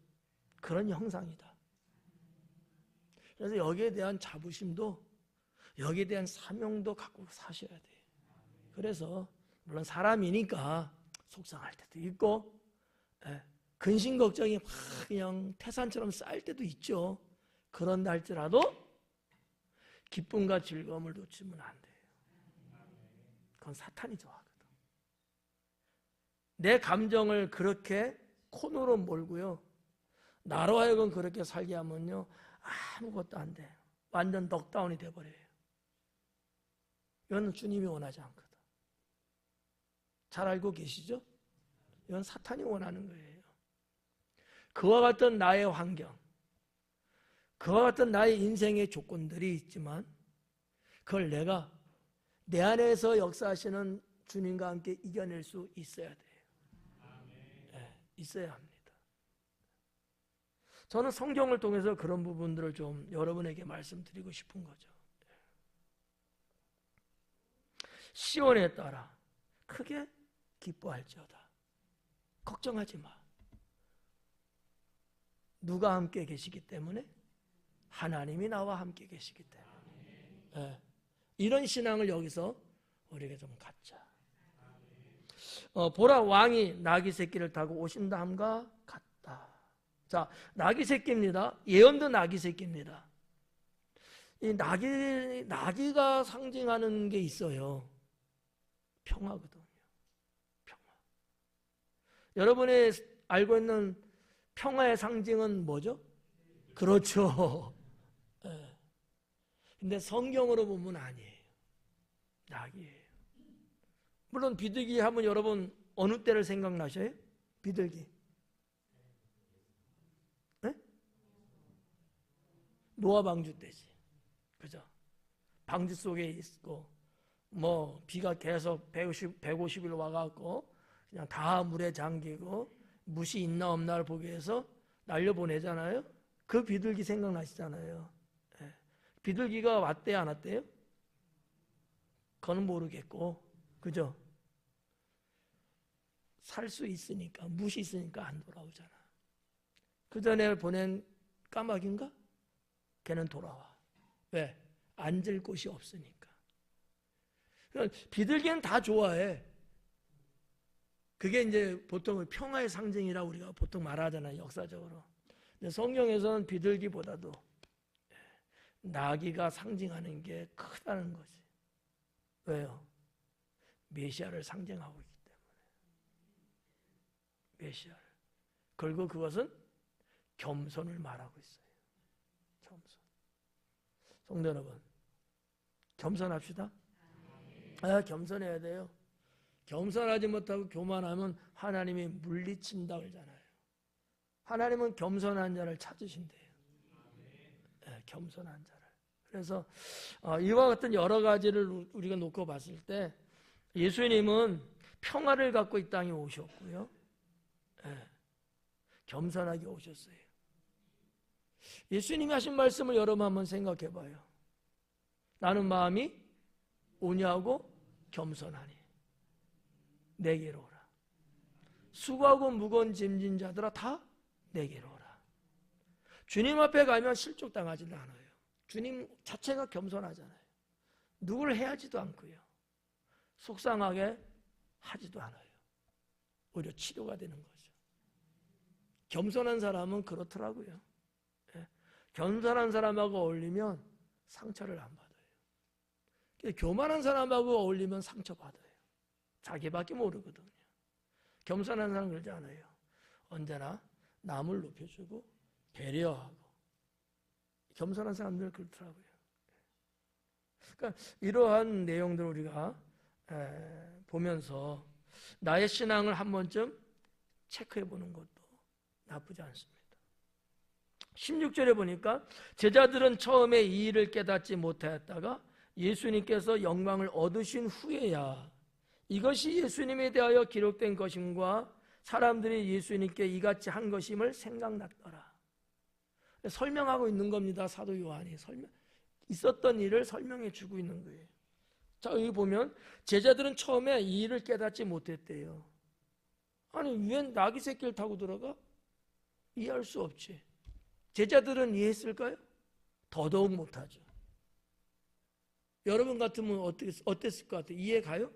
그런 형상이다. 그래서 여기에 대한 자부심도, 여기에 대한 사명도 갖고 사셔야 돼요. 그래서 물론 사람이니까 속상할 때도 있고, 근심 걱정이 막 그냥 태산처럼 쌓일 때도 있죠. 그런다 할지라도 기쁨과 즐거움을 놓치면 안 돼요. 그건 사탄이 좋아하거든. 내 감정을 그렇게 코너로 몰고요, 나로 하여금 그렇게 살게 하면요, 아무것도 안 돼요. 완전 넉다운이 돼버려요. 이건 주님이 원하지 않거든. 잘 알고 계시죠? 이건 사탄이 원하는 거예요. 그와 같은 나의 환경, 그와 같은 나의 인생의 조건들이 있지만 그걸 내가 내 안에서 역사하시는 주님과 함께 이겨낼 수 있어야 돼요. 네, 있어야 합니다. 저는 성경을 통해서 그런 부분들을 좀 여러분에게 말씀드리고 싶은 거죠. 시온에 따라 크게 기뻐할지어다. 걱정하지 마. 누가 함께 계시기 때문에? 하나님이 나와 함께 계시기 때문에. 네. 이런 신앙을 여기서 우리가 좀 갖자. 보라, 왕이 나귀 새끼를 타고 오신다 함과 같다. 자, 나귀 새끼입니다. 예언도 나귀 새끼입니다. 이 나귀가 상징하는 게 있어요. 평화거든요. 평화. 여러분이 알고 있는 평화의 상징은 뭐죠? 그렇죠. 네. 근데 성경으로 보면 아니에요. 나귀예요. 물론 비둘기 하면 여러분 어느 때를 생각나셔요? 비둘기. 네? 노아 방주 때지. 그죠? 방주 속에 있고, 뭐 비가 계속 150일 와갖고 그냥 다 물에 잠기고 무시 있나 없나를 보기 위해서 날려보내잖아요. 그 비둘기 생각나시잖아요. 네. 비둘기가 왔대요, 안 왔대요? 그건 모르겠고, 그죠? 살 수 있으니까, 무시 있으니까 안 돌아오잖아. 그 전에 보낸 까마귀인가? 걔는 돌아와. 왜? 앉을 곳이 없으니까. 비둘기는 다 좋아해. 그게 이제 보통 평화의 상징이라 우리가 보통 말하잖아요, 역사적으로. 근데 성경에서는 비둘기보다도 나귀가 상징하는 게 크다는 거지. 왜요? 메시아를 상징하고 있기 때문에. 메시아를. 그리고 그것은 겸손을 말하고 있어요. 겸손. 성도 여러분, 겸손합시다. 겸손해야 돼요. 겸손하지 못하고 교만하면 하나님이 물리친다 그러잖아요. 하나님은 겸손한 자를 찾으신대요. 네, 겸손한 자를. 그래서 이와 같은 여러 가지를 우리가 놓고 봤을 때 예수님은 평화를 갖고 이 땅에 오셨고요. 네, 겸손하게 오셨어요. 예수님이 하신 말씀을 여러분 한번 생각해 봐요. 나는 마음이 온유하고 겸손하니 내게로 오라. 수고하고 무거운 짐진 자들아 다 내게로 오라. 주님 앞에 가면 실족당하지도 않아요. 주님 자체가 겸손하잖아요. 누구를 해하지도 않고요. 속상하게 하지도 않아요. 오히려 치료가 되는 거죠. 겸손한 사람은 그렇더라고요. 겸손한 사람하고 어울리면 상처를 안 받아요. 교만한 사람하고 어울리면 상처받아요. 자기밖에 모르거든요. 겸손한 사람은 그러지 않아요. 언제나 남을 높여주고 배려하고. 겸손한 사람들 그렇더라고요. 그러니까 이러한 내용들을 우리가 보면서 나의 신앙을 한 번쯤 체크해 보는 것도 나쁘지 않습니다. 16절에 보니까 제자들은 처음에 이 일을 깨닫지 못하였다가 예수님께서 영광을 얻으신 후에야 이것이 예수님에 대하여 기록된 것임과 사람들이 예수님께 이같이 한 것임을 생각났더라. 설명하고 있는 겁니다. 사도 요한이 있었던 일을 설명해 주고 있는 거예요. 자, 여기 보면 제자들은 처음에 이 일을 깨닫지 못했대요. 아니, 왜 나귀 새끼를 타고 들어가? 이해할 수 없지. 제자들은 이해했을까요? 더더욱 못하죠. 여러분 같으면 어땠을 것 같아요? 이해 가요?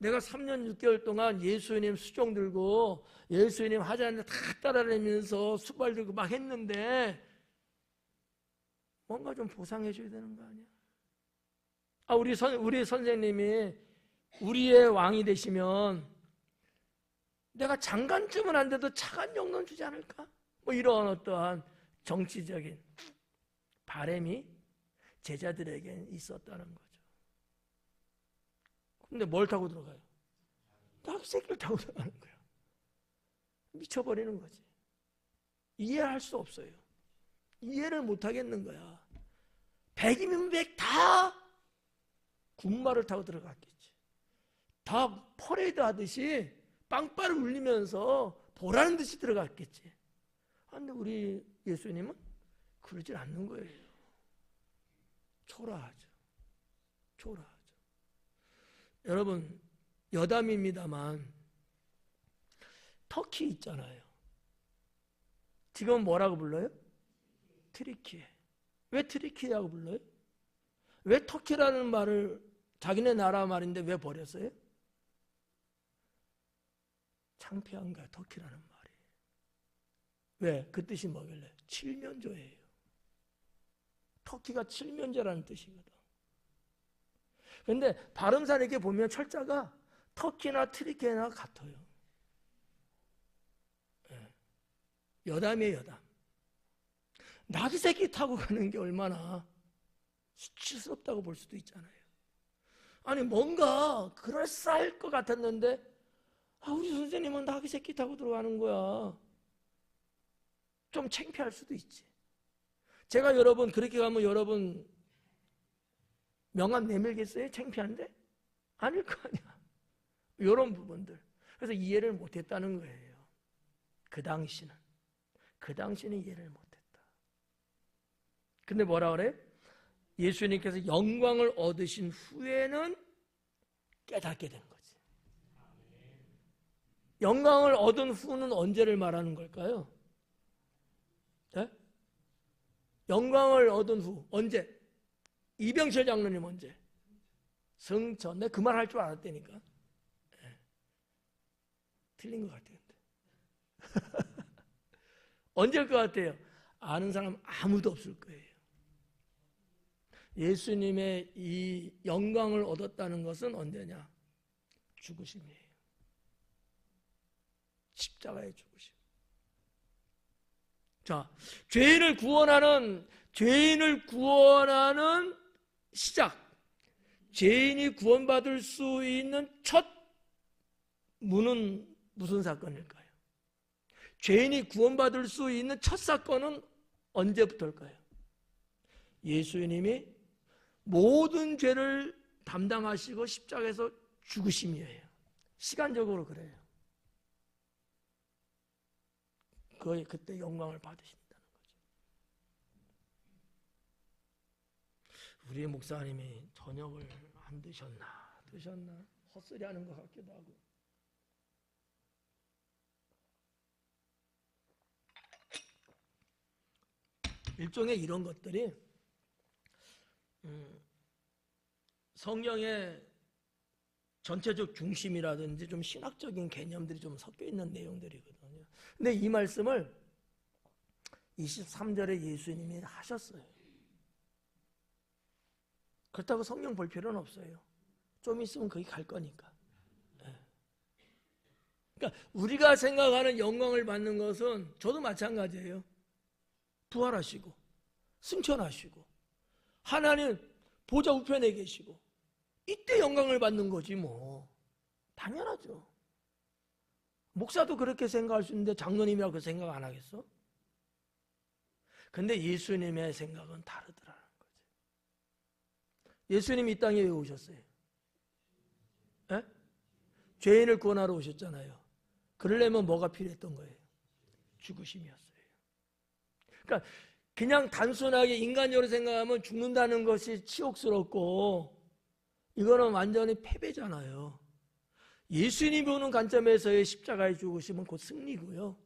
내가 3년 6개월 동안 예수님 수종 들고 예수님 하자는 다 따라다니면서 수발 들고 막 했는데 뭔가 좀 보상해 줘야 되는 거 아니야? 우리 선생님이 우리의 왕이 되시면 내가 장관쯤은 안 돼도 차관 정도는 주지 않을까? 뭐 이런 어떠한 정치적인 바람이 제자들에게 있었다는 거죠. 근데 뭘 타고 들어가요? 낙새끼를 타고 들어가는 거야. 미쳐버리는 거지. 이해할 수 없어요. 이해를 못 하겠는 거야. 100이면 100 다 군마를 타고 들어갔겠지. 다 퍼레이드 하듯이 빵빠를 울리면서 보라는 듯이 들어갔겠지. 그런데 우리 예수님은 그러질 않는 거예요. 초라하죠. 초라하죠. 여러분, 여담입니다만 터키 있잖아요. 지금 뭐라고 불러요? 트리키에. 왜 트리키라고 불러요? 왜 터키라는 말을 자기네 나라 말인데 왜 버렸어요? 창피한 거야, 터키라는 말이. 왜? 그 뜻이 뭐길래? 칠면조예요. 터키가 칠면조라는 뜻이거든. 그런데 발음상 이렇게 보면 철자가 터키나 트리키나 같아요. 여담이에요, 여담. 나귀새끼 타고 가는 게 얼마나 수치스럽다고 볼 수도 있잖아요. 아니, 뭔가 그럴싸할 것 같았는데 우리 선생님은 나귀새끼 타고 들어가는 거야. 좀 창피할 수도 있지. 제가 여러분 그렇게 가면 여러분 명함 내밀겠어요? 창피한데? 아닐 거 아니야. 이런 부분들. 그래서 이해를 못했다는 거예요. 그 당시는 이해를 못했다. 근데 뭐라 그래? 예수님께서 영광을 얻으신 후에는 깨닫게 된 거지. 영광을 얻은 후는 언제를 말하는 걸까요? 네? 영광을 얻은 후 언제? 이병철 장로님 언제? 성천. 내가 그 말 할 줄 알았다니까. 네. 틀린 것 같아요. 언제일 것 같아요? 아는 사람 아무도 없을 거예요. 예수님의 이 영광을 얻었다는 것은 언제냐? 죽으심이에요. 십자가의 죽으심. 자, 죄인을 구원하는 시작. 죄인이 구원받을 수 있는 첫 문은 무슨 사건일까요? 죄인이 구원받을 수 있는 첫 사건은 언제부터일까요? 예수님이 모든 죄를 담당하시고 십자가에서 죽으심이에요. 시간적으로 그래요. 그때 영광을 받으신다는 거죠. 우리 목사님이 저녁을 안 드셨나? 헛소리 하는 것 같기도 하고. 일종의 이런 것들이 성경의 전체적 중심이라든지 좀 신학적인 개념들이 좀 섞여 있는 내용들이거든요. 근데 이 말씀을 23절에 예수님이 하셨어요. 그렇다고 성경 볼 필요는 없어요. 좀 있으면 거기 갈 거니까. 그러니까 우리가 생각하는 영광을 받는 것은 저도 마찬가지예요. 부활하시고 승천하시고 하나님 보좌 우편에 계시고 이때 영광을 받는 거지 뭐. 당연하죠. 목사도 그렇게 생각할 수 있는데 장로님이라고 그 생각 안 하겠어? 근데 예수님의 생각은 다르더라는 거지. 예수님이 이 땅에 왜 오셨어요? 에? 죄인을 구원하러 오셨잖아요. 그러려면 뭐가 필요했던 거예요? 죽으심이었어요. 그러니까 그냥 단순하게 인간적으로 생각하면 죽는다는 것이 치욕스럽고 이거는 완전히 패배잖아요. 예수님이 보는 관점에서의 십자가의 죽으심은 곧 승리고요.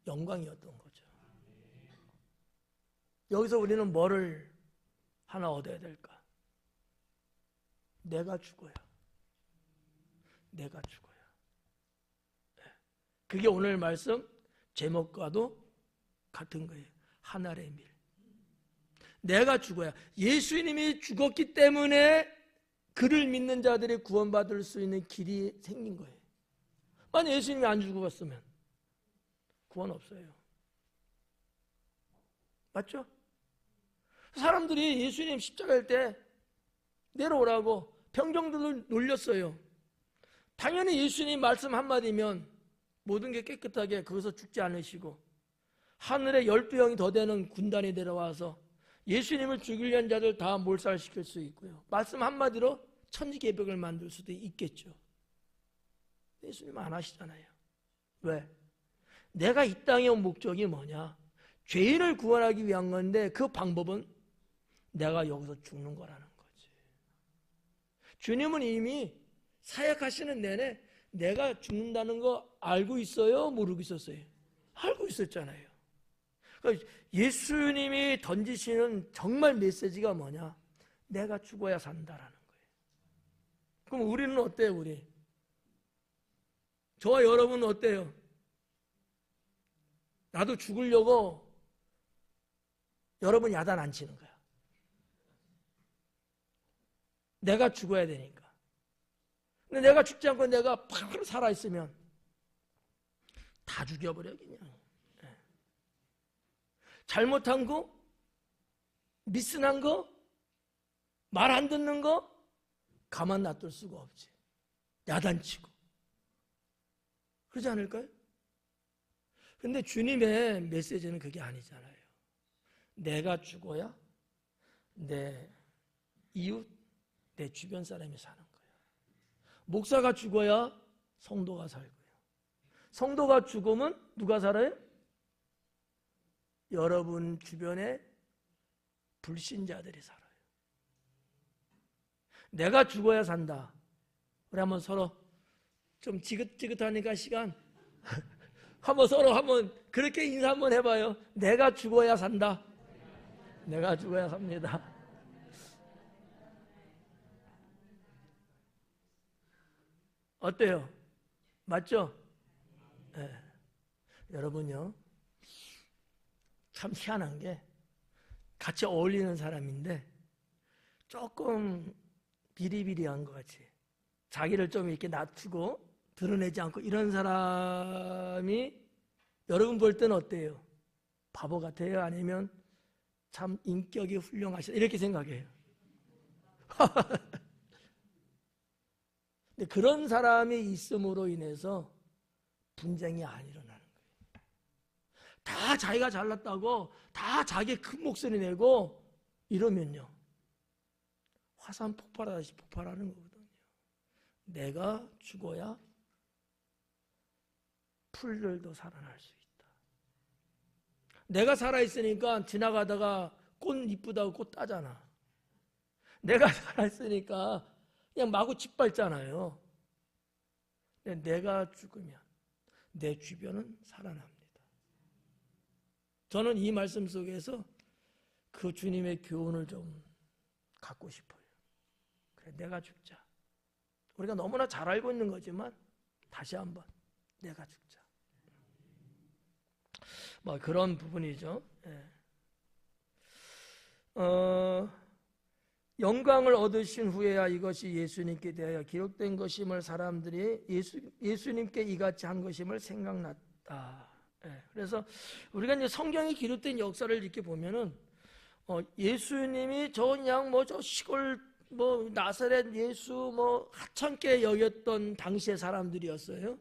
영광이었던 거죠. 여기서 우리는 뭐를 하나 얻어야 될까? 내가 죽어야. 내가 죽어야. 그게 오늘 말씀 제목과도 같은 거예요. 하늘의 밀. 내가 죽어야. 예수님이 죽었기 때문에 그를 믿는 자들이 구원받을 수 있는 길이 생긴 거예요. 만약 예수님이 안 죽었으면 구원 없어요. 맞죠? 사람들이 예수님 십자가일 때 내려오라고 병정들을 놀렸어요. 당연히 예수님 말씀 한마디면 모든 게 깨끗하게 거기서 죽지 않으시고 하늘에 12형이 더 되는 군단이 내려와서 예수님을 죽이려는 자들 다 몰살시킬 수 있고요. 말씀 한마디로 천지개벽을 만들 수도 있겠죠. 예수님 안 하시잖아요. 왜? 내가 이 땅에 온 목적이 뭐냐? 죄인을 구원하기 위한 건데 그 방법은 내가 여기서 죽는 거라는 거지. 주님은 이미 사역하시는 내내 내가 죽는다는 거 알고 있어요? 모르고 있었어요? 알고 있었잖아요. 그러니까 예수님이 던지시는 정말 메시지가 뭐냐? 내가 죽어야 산다라는 거예요. 그럼 우리는 어때요? 우리? 저와 여러분은 어때요? 나도 죽으려고 여러분 야단 안 치는 거야. 내가 죽어야 되니까. 근데 내가 죽지 않고 내가 바로 살아있으면 다 죽여버려 그냥. 잘못한 거, 미스난 거, 말 안 듣는 거 가만 놔둘 수가 없지. 야단치고. 그러지 않을까요? 근데 주님의 메시지는 그게 아니잖아요. 내가 죽어야 내 이웃, 내 주변 사람이 사는 거예요. 목사가 죽어야 성도가 살고요. 성도가 죽으면 누가 살아요? 여러분 주변에 불신자들이 살아요. 내가 죽어야 산다. 우리 한번 서로 좀 지긋지긋하니까 시간 한번 서로 한번 그렇게 인사 한번 해봐요. 내가 죽어야 산다. 내가 죽어야 삽니다. 어때요? 맞죠? 네. 여러분요, 참 희한한 게 같이 어울리는 사람인데 조금 비리비리한 것 같이 자기를 좀 이렇게 낮추고 드러내지 않고 이런 사람이 여러분 볼 때는 어때요? 바보 같아요? 아니면 참 인격이 훌륭하시다 이렇게 생각해요. 근데 그런 사람이 있음으로 인해서 분쟁이 안 일어나는 거예요. 다 자기가 잘났다고 다 자기 큰 목소리 내고 이러면요, 화산 폭발하듯이 폭발하는 거거든요. 내가 죽어야 풀들도 살아날 수 있다. 내가 살아있으니까 지나가다가 꽃 이쁘다고 꽃 따잖아. 내가 살아있으니까 그냥 마구 짓밟잖아요. 근데 내가 죽으면 내 주변은 살아납니다. 저는 이 말씀 속에서 그 주님의 교훈을 좀 갖고 싶어요. 그래, 내가 죽자. 우리가 너무나 잘 알고 있는 거지만 다시 한번 내가 죽자. 뭐 그런 부분이죠. 예. 영광을 얻으신 후에야 이것이 예수님께 대하여 기록된 것임을 사람들이 예수님께 이같이 한 것임을 생각났다. 예. 그래서 우리가 이제 성경에 기록된 역사를 이렇게 보면은 예수님이 저 그냥 뭐 저 시골 뭐 나사렛 예수 뭐 하찮게 여겼던 당시의 사람들이었어요.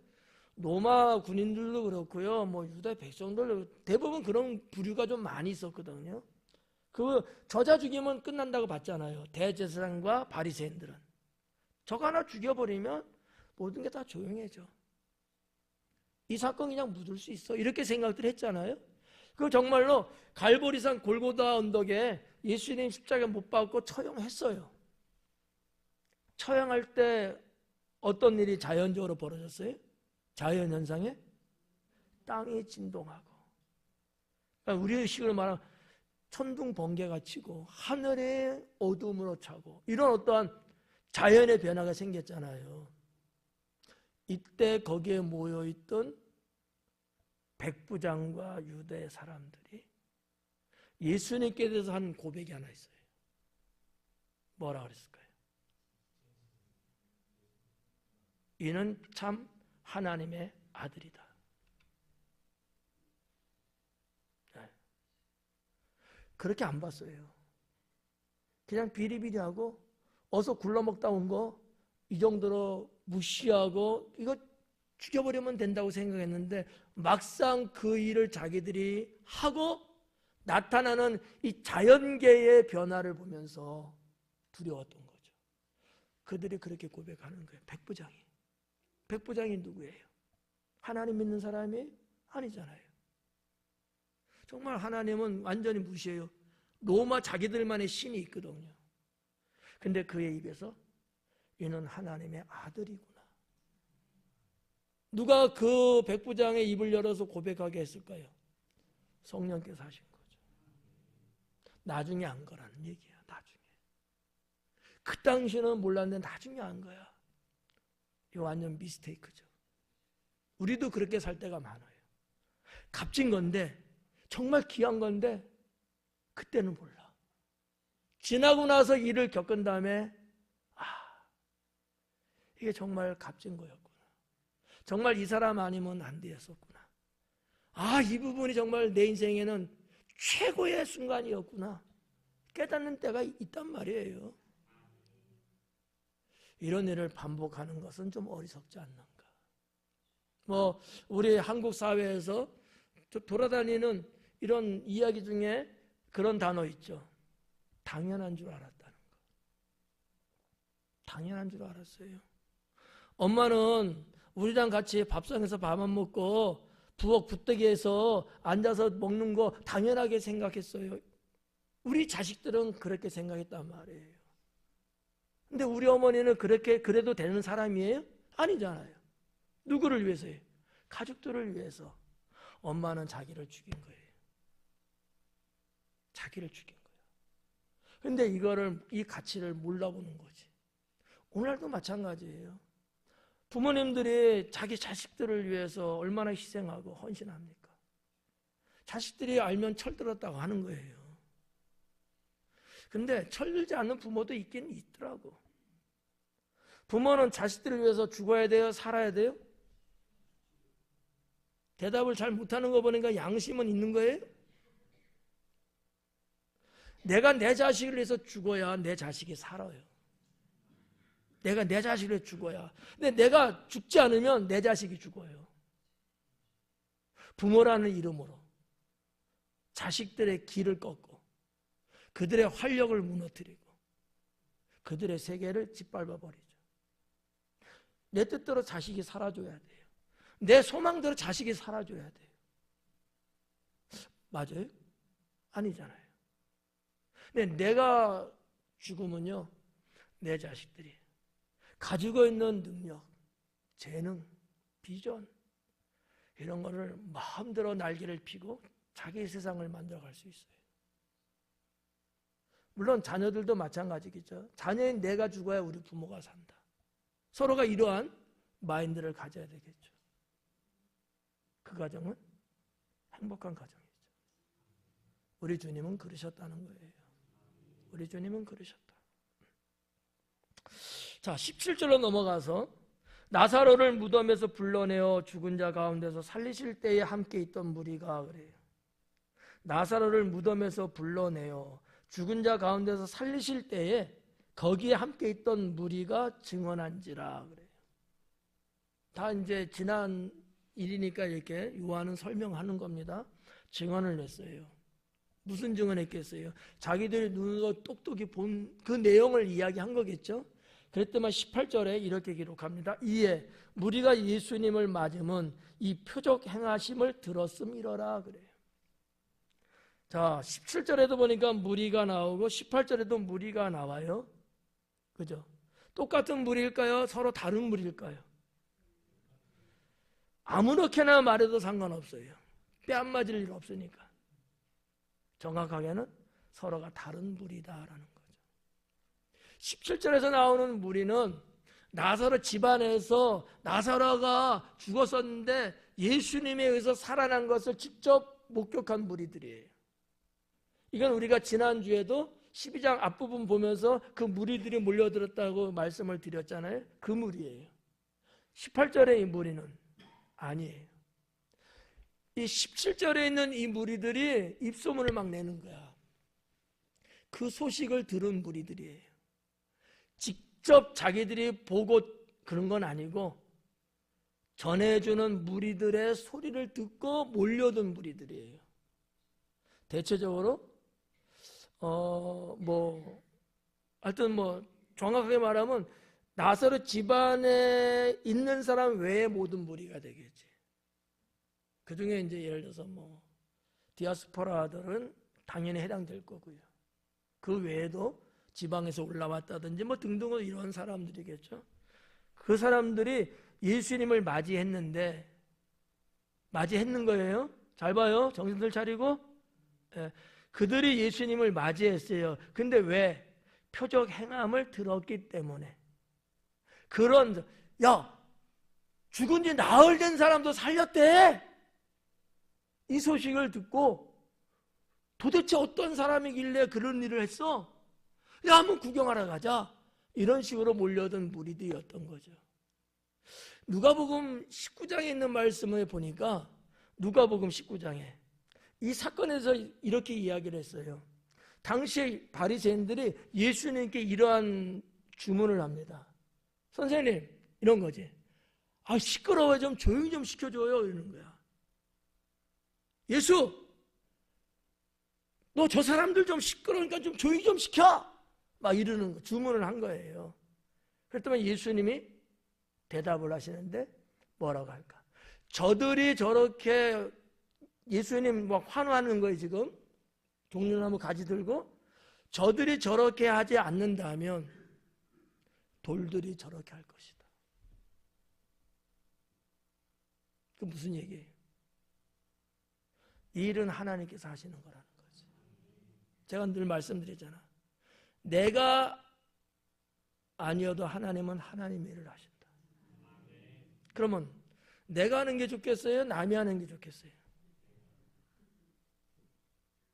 로마 군인들도 그렇고요, 뭐 유다 백성들도 대부분 그런 부류가 좀 많이 있었거든요. 그 저자 죽이면 끝난다고 봤잖아요. 대제사장과 바리새인들은. 저거 하나 죽여버리면 모든 게 다 조용해져. 이 사건 그냥 묻을 수 있어. 이렇게 생각들 했잖아요. 그 정말로 갈보리산 골고다 언덕에 예수님 십자가 못 박고 처형했어요. 처형할 때 어떤 일이 자연적으로 벌어졌어요? 자연현상에 땅이 진동하고, 그러니까 우리 의식으로 말하면 천둥 번개가 치고 하늘에 어둠으로 차고, 이런 어떠한 자연의 변화가 생겼잖아요. 이때 거기에 모여있던 백부장과 유대 사람들이 예수님께 대해서 한 고백이 하나 있어요. 뭐라 그랬을까요? 이는 참 하나님의 아들이다. 그렇게 안 봤어요. 그냥 비리비리하고 어서 굴러먹다 온 거 이 정도로 무시하고 이거 죽여버리면 된다고 생각했는데, 막상 그 일을 자기들이 하고 나타나는 이 자연계의 변화를 보면서 두려웠던 거죠. 그들이 그렇게 고백하는 거예요. 백부장이 누구예요? 하나님 믿는 사람이 아니잖아요. 정말 하나님은 완전히 무시해요. 로마 자기들만의 신이 있거든요. 근데 그의 입에서 이는 하나님의 아들이구나. 누가 그 백부장의 입을 열어서 고백하게 했을까요? 성령께서 하신 거죠. 나중에 안 거라는 얘기야. 나중에. 그 당시는 몰랐는데 나중에 안 거야. 이거 완전 미스테이크죠. 우리도 그렇게 살 때가 많아요. 값진 건데, 정말 귀한 건데 그때는 몰라. 지나고 나서 일을 겪은 다음에 이게 정말 값진 거였구나. 정말 이 사람 아니면 안 되었었구나. 이 부분이 정말 내 인생에는 최고의 순간이었구나. 깨닫는 때가 있단 말이에요. 이런 일을 반복하는 것은 좀 어리석지 않는가. 우리 한국 사회에서 돌아다니는 이런 이야기 중에 그런 단어 있죠. 당연한 줄 알았다는 거. 당연한 줄 알았어요. 엄마는 우리랑 같이 밥상에서 밥 안 먹고 부엌 부대기에서 앉아서 먹는 거 당연하게 생각했어요. 우리 자식들은 그렇게 생각했단 말이에요. 근데 우리 어머니는 그렇게 그래도 되는 사람이에요? 아니잖아요. 누구를 위해서요? 가족들을 위해서. 엄마는 자기를 죽인 거예요. 자기를 죽인 거예요. 근데 이 가치를 몰라보는 거지. 오늘도 마찬가지예요. 부모님들이 자기 자식들을 위해서 얼마나 희생하고 헌신합니까? 자식들이 알면 철들었다고 하는 거예요. 근데 철들지 않는 부모도 있긴 있더라고. 부모는 자식들을 위해서 죽어야 돼요? 살아야 돼요? 대답을 잘 못하는 거 보니까 양심은 있는 거예요? 내가 내 자식을 위해서 죽어야 내 자식이 살아요. 내가 내 자식을 위해서 죽어야. 근데 내가 죽지 않으면 내 자식이 죽어요. 부모라는 이름으로 자식들의 길을 꺾고 그들의 활력을 무너뜨리고 그들의 세계를 짓밟아버리죠. 내 뜻대로 자식이 살아줘야 돼요. 내 소망대로 자식이 살아줘야 돼요. 맞아요? 아니잖아요. 근데 내가 죽으면요, 내 자식들이 가지고 있는 능력, 재능, 비전, 이런 거를 마음대로 날개를 피고 자기 세상을 만들어갈 수 있어요. 물론 자녀들도 마찬가지겠죠. 자녀인 내가 죽어야 우리 부모가 산다. 서로가 이러한 마인드를 가져야 되겠죠. 그 가정은 행복한 가정이죠. 우리 주님은 그러셨다는 거예요. 우리 주님은 그러셨다. 자, 17절로 넘어가서 나사로를 무덤에서 불러내어 죽은 자 가운데서 살리실 때에 함께 있던 무리가 그래요. 나사로를 무덤에서 불러내어 죽은 자 가운데서 살리실 때에 거기에 함께 있던 무리가 증언한지라 그래요. 다 이제 지난 일이니까 이렇게 요한은 설명하는 겁니다. 증언을 냈어요. 무슨 증언했겠어요? 자기들이 눈으로 똑똑히 본 그 내용을 이야기한 거겠죠. 그랬더만 18절에 이렇게 기록합니다. 이에 무리가 예수님을 맞으면 이 표적 행하심을 들었음이러라 그래요. 자, 17절에도 보니까 무리가 나오고 18절에도 무리가 나와요. 그죠? 똑같은 무리일까요? 서로 다른 무리일까요? 아무렇게나 말해도 상관없어요. 뺨 맞을 일 없으니까. 정확하게는 서로가 다른 무리다라는 거죠. 17절에서 나오는 무리는 나사로 집안에서 나사로가 죽었었는데 예수님에 의해서 살아난 것을 직접 목격한 무리들이에요. 이건 우리가 지난주에도 12장 앞부분 보면서 그 무리들이 몰려들었다고 말씀을 드렸잖아요. 그 무리예요. 18절의 이 무리는 아니에요. 이 17절에 있는 이 무리들이 입소문을 막 내는 거야. 그 소식을 들은 무리들이에요. 직접 자기들이 보고 그런 건 아니고 전해주는 무리들의 소리를 듣고 몰려든 무리들이에요. 대체적으로 하여튼 정확하게 말하면 나사로 집안에 있는 사람 외에 모든 무리가 되겠지. 그 중에 이제 예를 들어서 디아스포라들은 당연히 해당될 거고요. 그 외에도 지방에서 올라왔다든지 등등으로 이런 사람들이겠죠. 그 사람들이 예수님을 맞이했는 거예요. 잘 봐요. 정신들 차리고. 예. 그들이 예수님을 맞이했어요. 근데 왜? 표적 행함을 들었기 때문에. 죽은 지 나흘 된 사람도 살렸대. 이 소식을 듣고 도대체 어떤 사람이길래 그런 일을 했어? 한번 구경하러 가자. 이런 식으로 몰려든 무리들이었던 거죠. 누가복음 19장에 있는 말씀을 보니까 누가복음 19장에 이 사건에서 이렇게 이야기를 했어요. 당시에 바리새인들이 예수님께 이러한 주문을 합니다. 선생님, 이런 거지. 시끄러워, 좀 조용히 좀 시켜줘요. 이러는 거야. 예수, 너 저 사람들 좀 시끄러우니까 좀 조용히 좀 시켜. 막 이러는 거, 주문을 한 거예요. 그랬더니 예수님이 대답을 하시는데 뭐라고 할까? 저들이 저렇게 예수님 환호하는 거예요, 지금. 종려나무 가지 들고. 저들이 저렇게 하지 않는다면 돌들이 저렇게 할 것이다. 그 무슨 얘기예요? 이 일은 하나님께서 하시는 거라는 거지. 제가 늘 말씀드리잖아. 내가 아니어도 하나님은 하나님의 일을 하신다. 그러면 내가 하는 게 좋겠어요? 남이 하는 게 좋겠어요?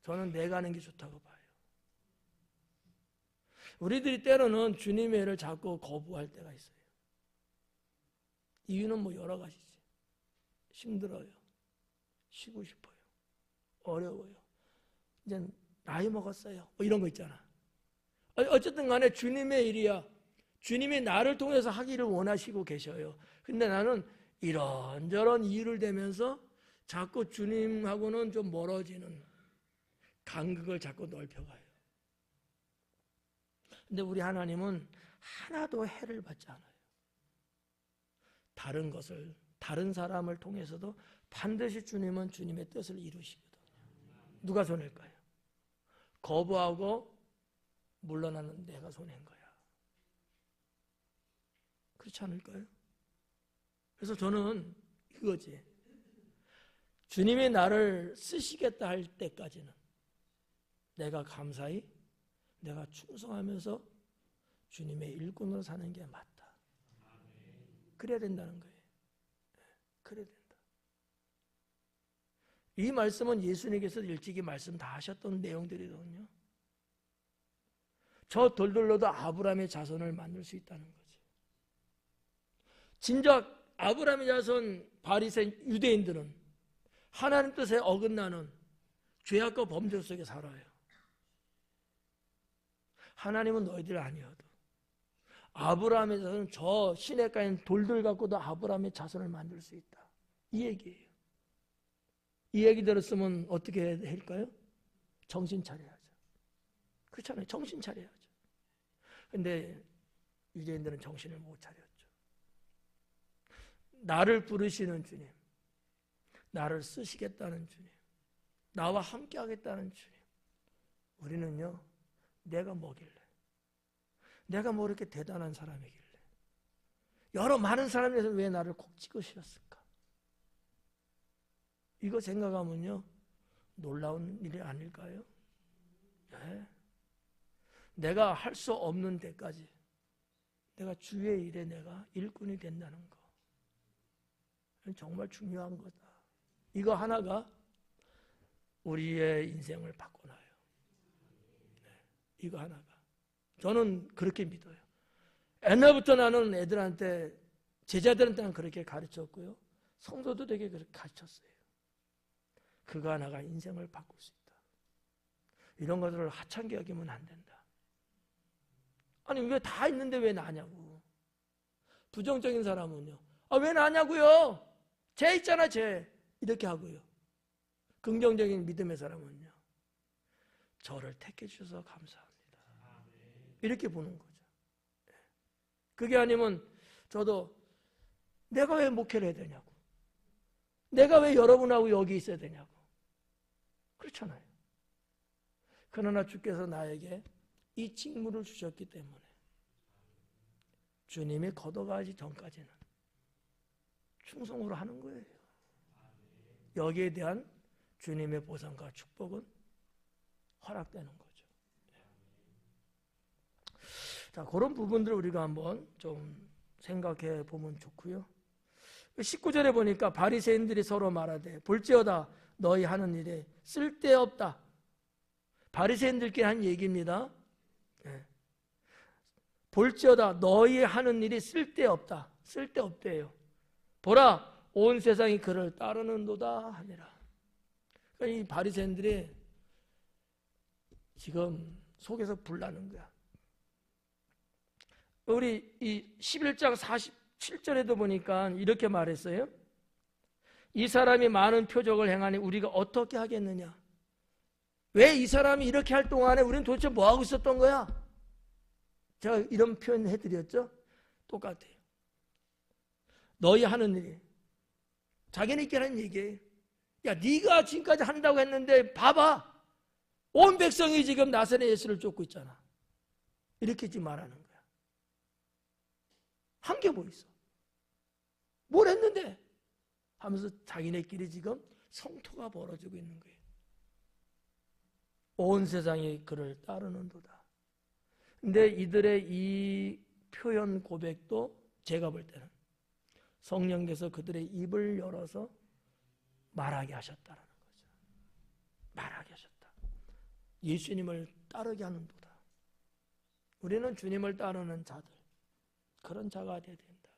저는 내가 하는 게 좋다고 봐요. 우리들이 때로는 주님의 일을 자꾸 거부할 때가 있어요. 이유는 여러 가지지. 힘들어요. 쉬고 싶어요. 어려워요. 이제 나이 먹었어요. 이런 거 있잖아. 어쨌든 간에 주님의 일이야. 주님이 나를 통해서 하기를 원하시고 계셔요. 근데 나는 이런저런 이유를 대면서 자꾸 주님하고는 좀 멀어지는 간극을 자꾸 넓혀가요. 근데 우리 하나님은 하나도 해를 받지 않아요. 다른 사람을 통해서도 반드시 주님은 주님의 뜻을 이루시거든요. 누가 손해일까요? 거부하고 물러나는 내가 손해인 거야. 그렇지 않을까요? 그래서 저는 이거지. 주님이 나를 쓰시겠다 할 때까지는 내가 감사히 내가 충성하면서 주님의 일꾼으로 사는 게 맞다. 그래야 된다는 거예요. 그래야 된다. 이 말씀은 예수님께서 일찍이 말씀 다 하셨던 내용들이거든요. 저 돌들로도 아브라함의 자손을 만들 수 있다는 거지. 진작 아브라함의 자손 바리새인 유대인들은 하나님 뜻에 어긋나는 죄악과 범죄 속에 살아요. 하나님은 너희들 아니어도 아브라함의 자손은 저 시냇가에 있는 돌들 갖고도 아브라함의 자손을 만들 수 있다. 이 얘기예요. 이 얘기 들었으면 어떻게 할까요? 정신 차려야죠. 그렇잖아요. 정신 차려야죠. 근데 유대인들은 정신을 못 차렸죠. 나를 부르시는 주님, 나를 쓰시겠다는 주님, 나와 함께 하겠다는 주님, 우리는요, 내가 뭐길래, 내가 뭐 이렇게 대단한 사람이길래, 여러 많은 사람에서 왜 나를 콕 찍으셨을까? 이거 생각하면요, 놀라운 일이 아닐까요? 네. 내가 할 수 없는 데까지 내가 주의 일에 내가 일꾼이 된다는 거, 정말 중요한 거다. 이거 하나가 우리의 인생을 바꿔놔요. 네. 이거 하나가. 저는 그렇게 믿어요. 옛날부터 나는 애들한테, 제자들한테는 그렇게 가르쳤고요, 성도들에게 그렇게 가르쳤어요. 그거 하나가 인생을 바꿀 수 있다. 이런 것들을 하찮게 여기면 안 된다. 아니 왜 다 있는데 왜 나냐고. 부정적인 사람은요, 왜 나냐고요, 쟤 있잖아 쟤, 이렇게 하고요. 긍정적인 믿음의 사람은요, 저를 택해 주셔서 감사합니다, 이렇게 보는 거죠. 그게 아니면 저도 내가 왜 목회를 해야 되냐고, 내가 왜 여러분하고 여기 있어야 되냐고, 그렇잖아요. 그러나 주께서 나에게 이 직무를 주셨기 때문에 주님이 걷어가기 전까지는 충성으로 하는 거예요. 여기에 대한 주님의 보상과 축복은 허락되는 거죠. 자, 그런 부분들을 우리가 한번 좀 생각해 보면 좋고요. 19절에 보니까 바리새인들이 서로 말하되 볼지어다 너희 하는 일에 쓸데없다. 바리새인들끼리 한 얘기입니다. 볼지어다 너희 하는 일이 쓸데없다. 쓸데없대요. 보라 온 세상이 그를 따르는도다 하니라. 그러니까 이 바리새인들이 지금 속에서 불나는 거야. 우리 이 11장 47절에도 보니까 이렇게 말했어요. 이 사람이 많은 표적을 행하니 우리가 어떻게 하겠느냐. 왜 이 사람이 이렇게 할 동안에 우리는 도대체 뭐 하고 있었던 거야? 제가 이런 표현 해드렸죠? 똑같아요. 너희 하는 일이, 자기네끼리 하는 얘기예요. 야, 네가 지금까지 한다고 했는데 봐봐, 온 백성이 지금 나사렛 예수를 쫓고 있잖아. 이렇게 지금 말하는 거야. 한 게 뭐 있어? 뭘 했는데? 하면서 자기네끼리 지금 성토가 벌어지고 있는 거예요. 온 세상이 그를 따르는도다. 근데 이들의 이 표현 고백도 제가 볼 때는 성령께서 그들의 입을 열어서 말하게 하셨다라는 거죠. 말하게 하셨다. 예수님을 따르게 하는도다. 우리는 주님을 따르는 자들, 그런 자가 되어야 된다.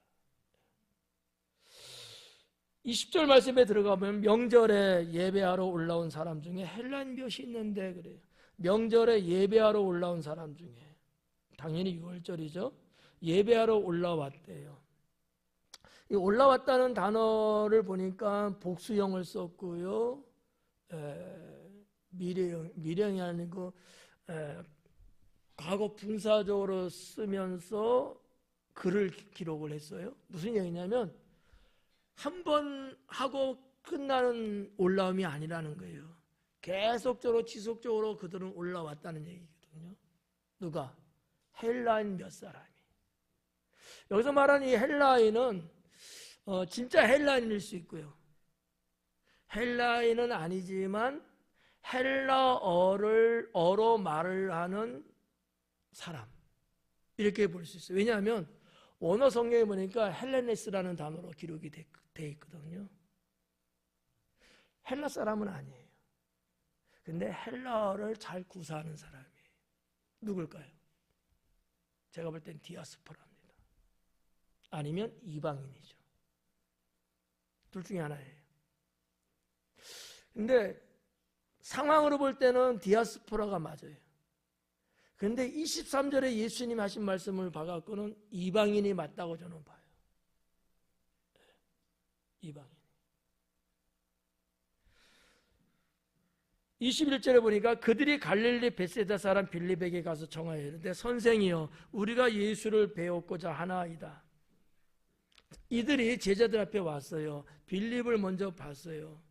20절 말씀에 들어가면 명절에 예배하러 올라온 사람 중에 헬라인 몇이 있는데 그래요. 명절에 예배하러 올라온 사람 중에, 당연히 6월절이죠. 예배하러 올라왔대요. 이 올라왔다는 단어를 보니까 복수형을 썼고요. 미래형이 아니고 과거 분사적으로 쓰면서 글을 기록을 했어요. 무슨 얘기냐면 한 번 하고 끝나는 올라옴이 아니라는 거예요. 계속적으로 지속적으로 그들은 올라왔다는 얘기거든요. 누가? 헬라인 몇 사람이. 여기서 말하는 이 헬라인은 진짜 헬라인일 수 있고요, 헬라인은 아니지만 헬라어로 말을 하는 사람, 이렇게 볼 수 있어요. 왜냐하면 원어 성경에 보니까 헬레네스라는 단어로 기록이 돼 있거든요. 헬라 사람은 아니에요. 근데 헬라어를 잘 구사하는 사람이에요. 누굴까요? 제가 볼 땐 디아스포라입니다. 아니면 이방인이죠. 둘 중에 하나예요. 근데 상황으로 볼 때는 디아스포라가 맞아요. 그런데 23절에 예수님이 하신 말씀을 봐갖고는 이방인이 맞다고 저는 봐요. 이방인. 21절에 보니까 그들이 갈릴리 베세다 사람 빌립에게 가서 청하여 이르되 선생이여 우리가 예수를 배웠고자 하나이다. 이들이 제자들 앞에 왔어요. 빌립을 먼저 봤어요.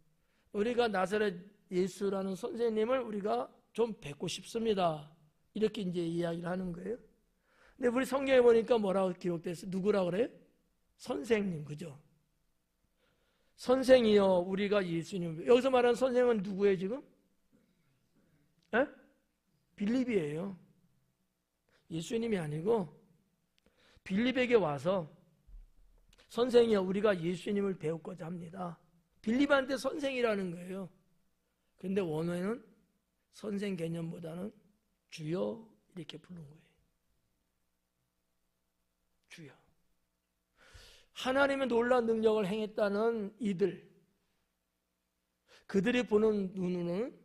우리가 나사렛 예수라는 선생님을 우리가 좀 뵙고 싶습니다. 이렇게 이제 이야기를 하는 거예요. 근데 우리 성경에 보니까 뭐라고 기록됐어요? 누구라고 그래요? 선생님, 그죠? 선생이여 우리가 예수님. 여기서 말하는 선생은 누구예요 지금? 에? 빌립이에요. 예수님이 아니고 빌립에게 와서 선생이여 우리가 예수님을 배우고자 합니다. 빌립한테 선생이라는 거예요. 그런데 원어에는 선생 개념보다는 주여 이렇게 부른 거예요. 주여. 하나님의 놀라운 능력을 행했다는 이들, 그들이 보는 눈으로는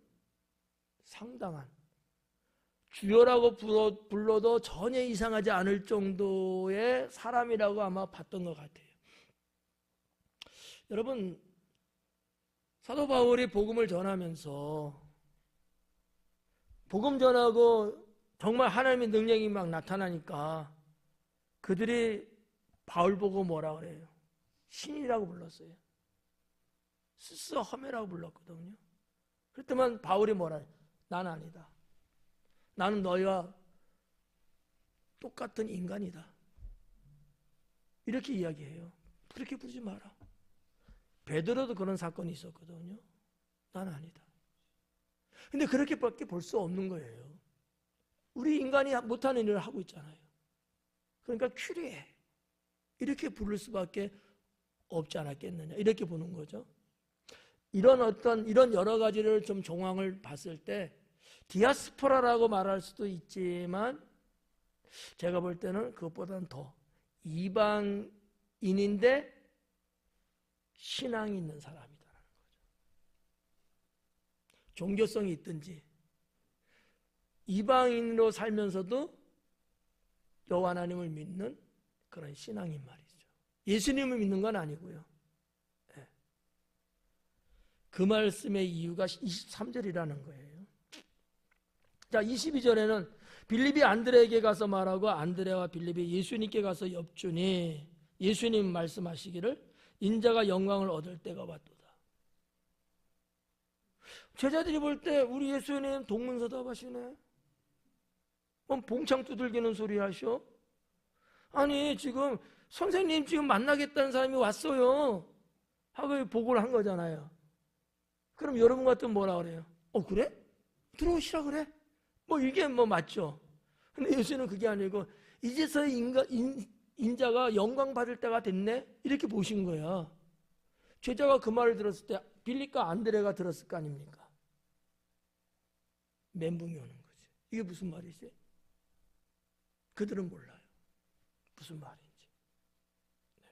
상당한, 주여라고 불러도 전혀 이상하지 않을 정도의 사람이라고 아마 봤던 것 같아요. 여러분, 사도 바울이 복음을 전하면서 복음 전하고 정말 하나님의 능력이 막 나타나니까 그들이 바울 보고 뭐라 그래요? 신이라고 불렀어요. 스스 허메라고 불렀거든요. 그랬더만 바울이 뭐라 해요? 난 아니다. 나는 너희와 똑같은 인간이다. 이렇게 이야기해요. 그렇게 부르지 마라. 베드로도 그런 사건이 있었거든요. 난 아니다. 근데 그렇게밖에 볼 수 없는 거예요. 우리 인간이 못하는 일을 하고 있잖아요. 그러니까 큐리해. 이렇게 부를 수밖에 없지 않았겠느냐. 이렇게 보는 거죠. 이런 여러 가지를 좀 정황을 봤을 때 디아스포라라고 말할 수도 있지만 제가 볼 때는 그것보다는 더 이방인인데 신앙이 있는 사람이다라는 거죠. 종교성이 있든지 이방인으로 살면서도 여호와 하나님을 믿는 그런 신앙인 말이죠. 예수님을 믿는 건 아니고요. 네. 그 말씀의 이유가 23절이라는 거예요. 자, 22절에는 빌립이 안드레에게 가서 말하고 안드레와 빌립이 예수님께 가서 엽주니 예수님 말씀하시기를 인자가 영광을 얻을 때가 왔도다. 제자들이 볼 때 우리 예수님 동문서답하시네. 봉창 두들기는 소리 하셔. 아니 지금 선생님 지금 만나겠다는 사람이 왔어요 하고 보고를 한 거잖아요. 그럼 여러분 같으면 뭐라 그래요? 그래? 들어오시라 그래? 이게 맞죠? 근데 예수는 그게 아니고 이제서야 인자가 영광 받을 때가 됐네? 이렇게 보신 거야. 제자가 그 말을 들었을 때 빌립과 안드레가 들었을 거 아닙니까? 멘붕이 오는 거지. 이게 무슨 말이지? 그들은 몰라요. 무슨 말인지. 네.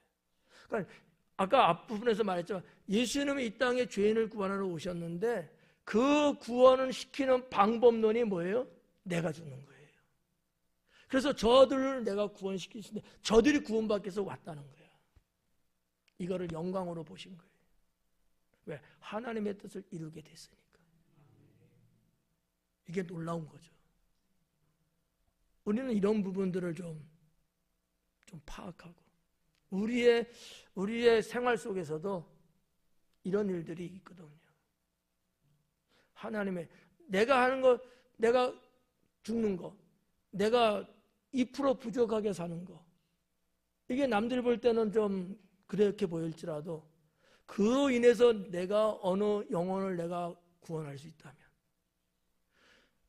그러니까 아까 앞부분에서 말했지만 예수님은 이 땅에 죄인을 구원하러 오셨는데 그 구원을 시키는 방법론이 뭐예요? 내가 주는 거예요. 그래서 저들을 내가 구원시킬 수 있는데 저들이 구원받기 위해서 왔다는 거야. 이거를 영광으로 보신 거예요. 왜? 하나님의 뜻을 이루게 됐으니까. 이게 놀라운 거죠. 우리는 이런 부분들을 좀 파악하고 우리의 생활 속에서도 이런 일들이 있거든요. 하나님의 내가 하는 거, 내가 죽는 거, 내가 2% 부족하게 사는 거, 이게 남들이 볼 때는 좀 그렇게 보일지라도 그로 인해서 내가 어느 영혼을 내가 구원할 수 있다면,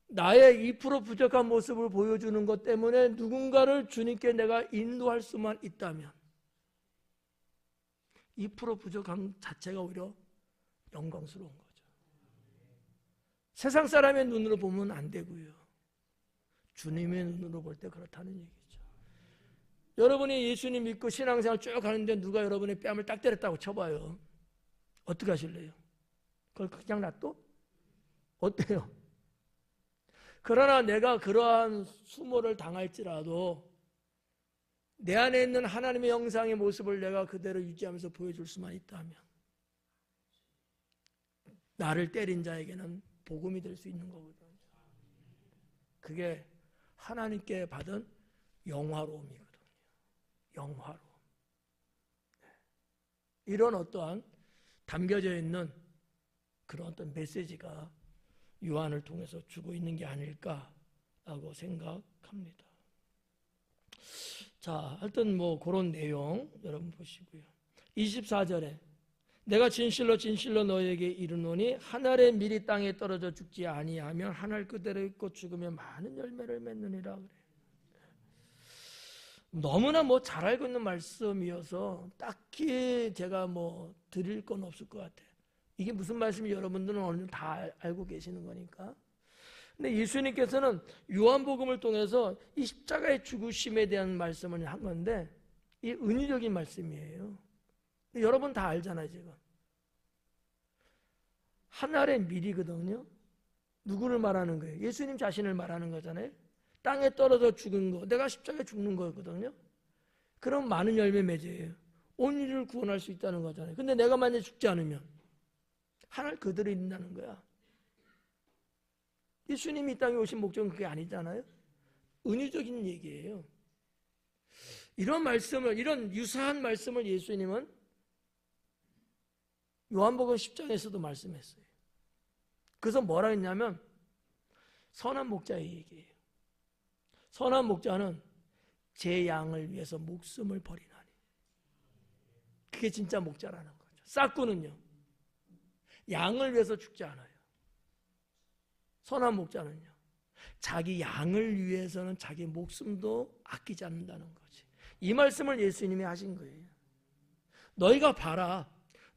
나의 2% 부족한 모습을 보여주는 것 때문에 누군가를 주님께 내가 인도할 수만 있다면 2% 부족함 자체가 오히려 영광스러운 거죠. 세상 사람의 눈으로 보면 안 되고요. 주님의 눈으로 볼 때 그렇다는 얘기죠. 여러분이 예수님 믿고 신앙생활 쭉 하는데 누가 여러분의 뺨을 딱 때렸다고 쳐봐요. 어떻게 하실래요? 그걸 그냥 놔둬? 어때요? 그러나 내가 그러한 수모를 당할지라도 내 안에 있는 하나님의 형상의 모습을 내가 그대로 유지하면서 보여줄 수만 있다면 나를 때린 자에게는 복음이 될 수 있는 거거든요. 그게 하나님께 받은 영화로움이거든요. 영화로움. 이런 어떠한 담겨져 있는 그런 어떤 메시지가 요한을 통해서 주고 있는 게 아닐까라고 생각합니다. 자, 하여튼 뭐 그런 내용 여러분 보시고요. 24절에 내가 진실로 진실로 너희에게 이르노니 한 알의 밀이 땅에 떨어져 죽지 아니하면 한 알 그대로 있고 죽으면 많은 열매를 맺느니라 그래요. 너무나 뭐 잘 알고 있는 말씀이어서 딱히 제가 뭐 드릴 건 없을 것 같아요. 이게 무슨 말씀이 여러분들은 어느 정도 다 알고 계시는 거니까. 근데 예수님께서는 요한복음을 통해서 이 십자가의 죽으심에 대한 말씀을 한 건데 이 은유적인 말씀이에요. 여러분 다 알잖아요, 지금. 한 알의 밀이거든요. 누구를 말하는 거예요? 예수님 자신을 말하는 거잖아요. 땅에 떨어져 죽은 거, 내가 십자가에 죽는 거거든요. 그럼 많은 열매 맺어요. 온 인류를 구원할 수 있다는 거잖아요. 근데 내가 만약 죽지 않으면 한 알 그대로 있는다는 거야. 예수님이 이 땅에 오신 목적은 그게 아니잖아요. 은유적인 얘기예요. 이런 말씀을, 이런 유사한 말씀을 예수님은 요한복음 10장에서도 말씀했어요. 그래서 뭐라 했냐면 선한 목자의 얘기예요. 선한 목자는 제 양을 위해서 목숨을 버리나니. 그게 진짜 목자라는 거죠. 싹구는요, 양을 위해서 죽지 않아요. 선한 목자는요, 자기 양을 위해서는 자기 목숨도 아끼지 않는다는 거지. 이 말씀을 예수님이 하신 거예요. 너희가 봐라.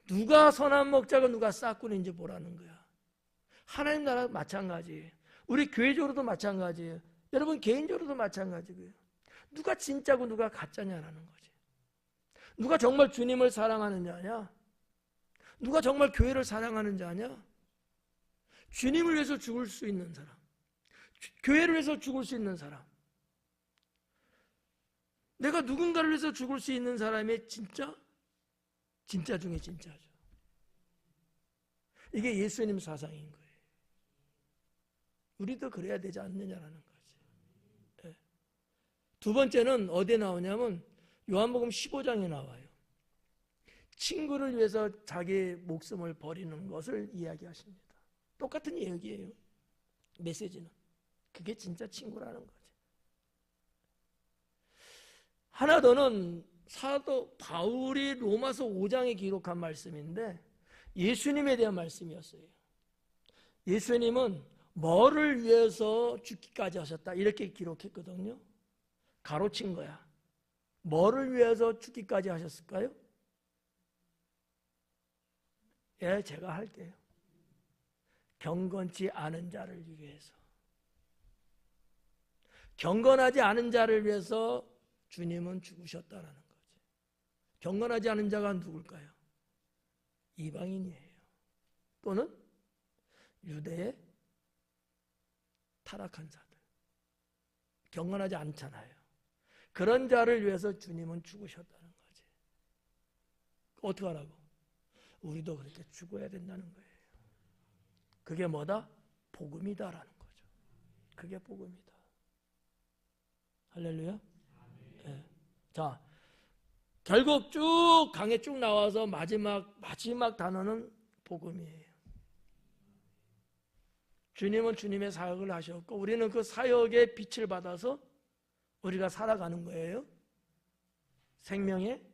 누가 선한 목자고 누가 싹구는지 보라는 거야. 하나님 나라 마찬가지예요. 우리 교회적으로도 마찬가지예요. 여러분 개인적으로도 마찬가지고요. 누가 진짜고 누가 가짜냐라는 거지. 누가 정말 주님을 사랑하는 자냐? 누가 정말 교회를 사랑하는 자냐? 주님을 위해서 죽을 수 있는 사람, 교회를 위해서 죽을 수 있는 사람, 내가 누군가를 위해서 죽을 수 있는 사람의 진짜 중에 진짜죠. 이게 예수님 사상인 거예요. 우리도 그래야 되지 않느냐라는 거지. 네. 두 번째는 어디에 나오냐면 요한복음 15장에 나와요. 친구를 위해서 자기 목숨을 버리는 것을 이야기하십니다. 똑같은 얘기예요. 메시지는. 그게 진짜 친구라는 거지. 하나 더는 사도 바울이 로마서 5장에 기록한 말씀인데 예수님에 대한 말씀이었어요. 예수님은 뭐를 위해서 죽기까지 하셨다 이렇게 기록했거든요. 가로친 거야. 뭐를 위해서 죽기까지 하셨을까요? 예, 제가 할게요. 경건치 않은 자를 위해서. 경건하지 않은 자를 위해서 주님은 죽으셨다라는 거지. 경건하지 않은 자가 누굴까요? 이방인이에요. 또는 유대의 타락한 자들. 경건하지 않잖아요. 그런 자를 위해서 주님은 죽으셨다는 거지. 어떻게 하라고? 우리도 그렇게 죽어야 된다는 거예요. 그게 뭐다? 복음이다라는 거죠. 그게 복음이다. 할렐루야. 네. 자, 결국 쭉 강에 쭉 나와서 마지막 단어는 복음이에요. 주님은 주님의 사역을 하셨고 우리는 그 사역의 빛을 받아서 우리가 살아가는 거예요. 생명의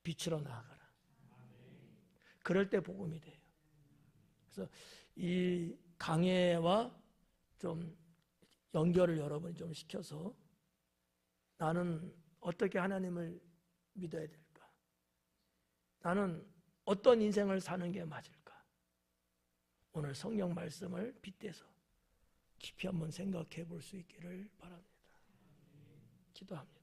빛으로 나아가라. 그럴 때 복음이 돼요. 그래서 이 강해와 좀 연결을 여러분이 좀 시켜서 나는 어떻게 하나님을 믿어야 될까? 나는 어떤 인생을 사는 게 맞을까? 오늘 성경 말씀을 빗대서 깊이 한번 생각해 볼 수 있기를 바랍니다. 기도합니다.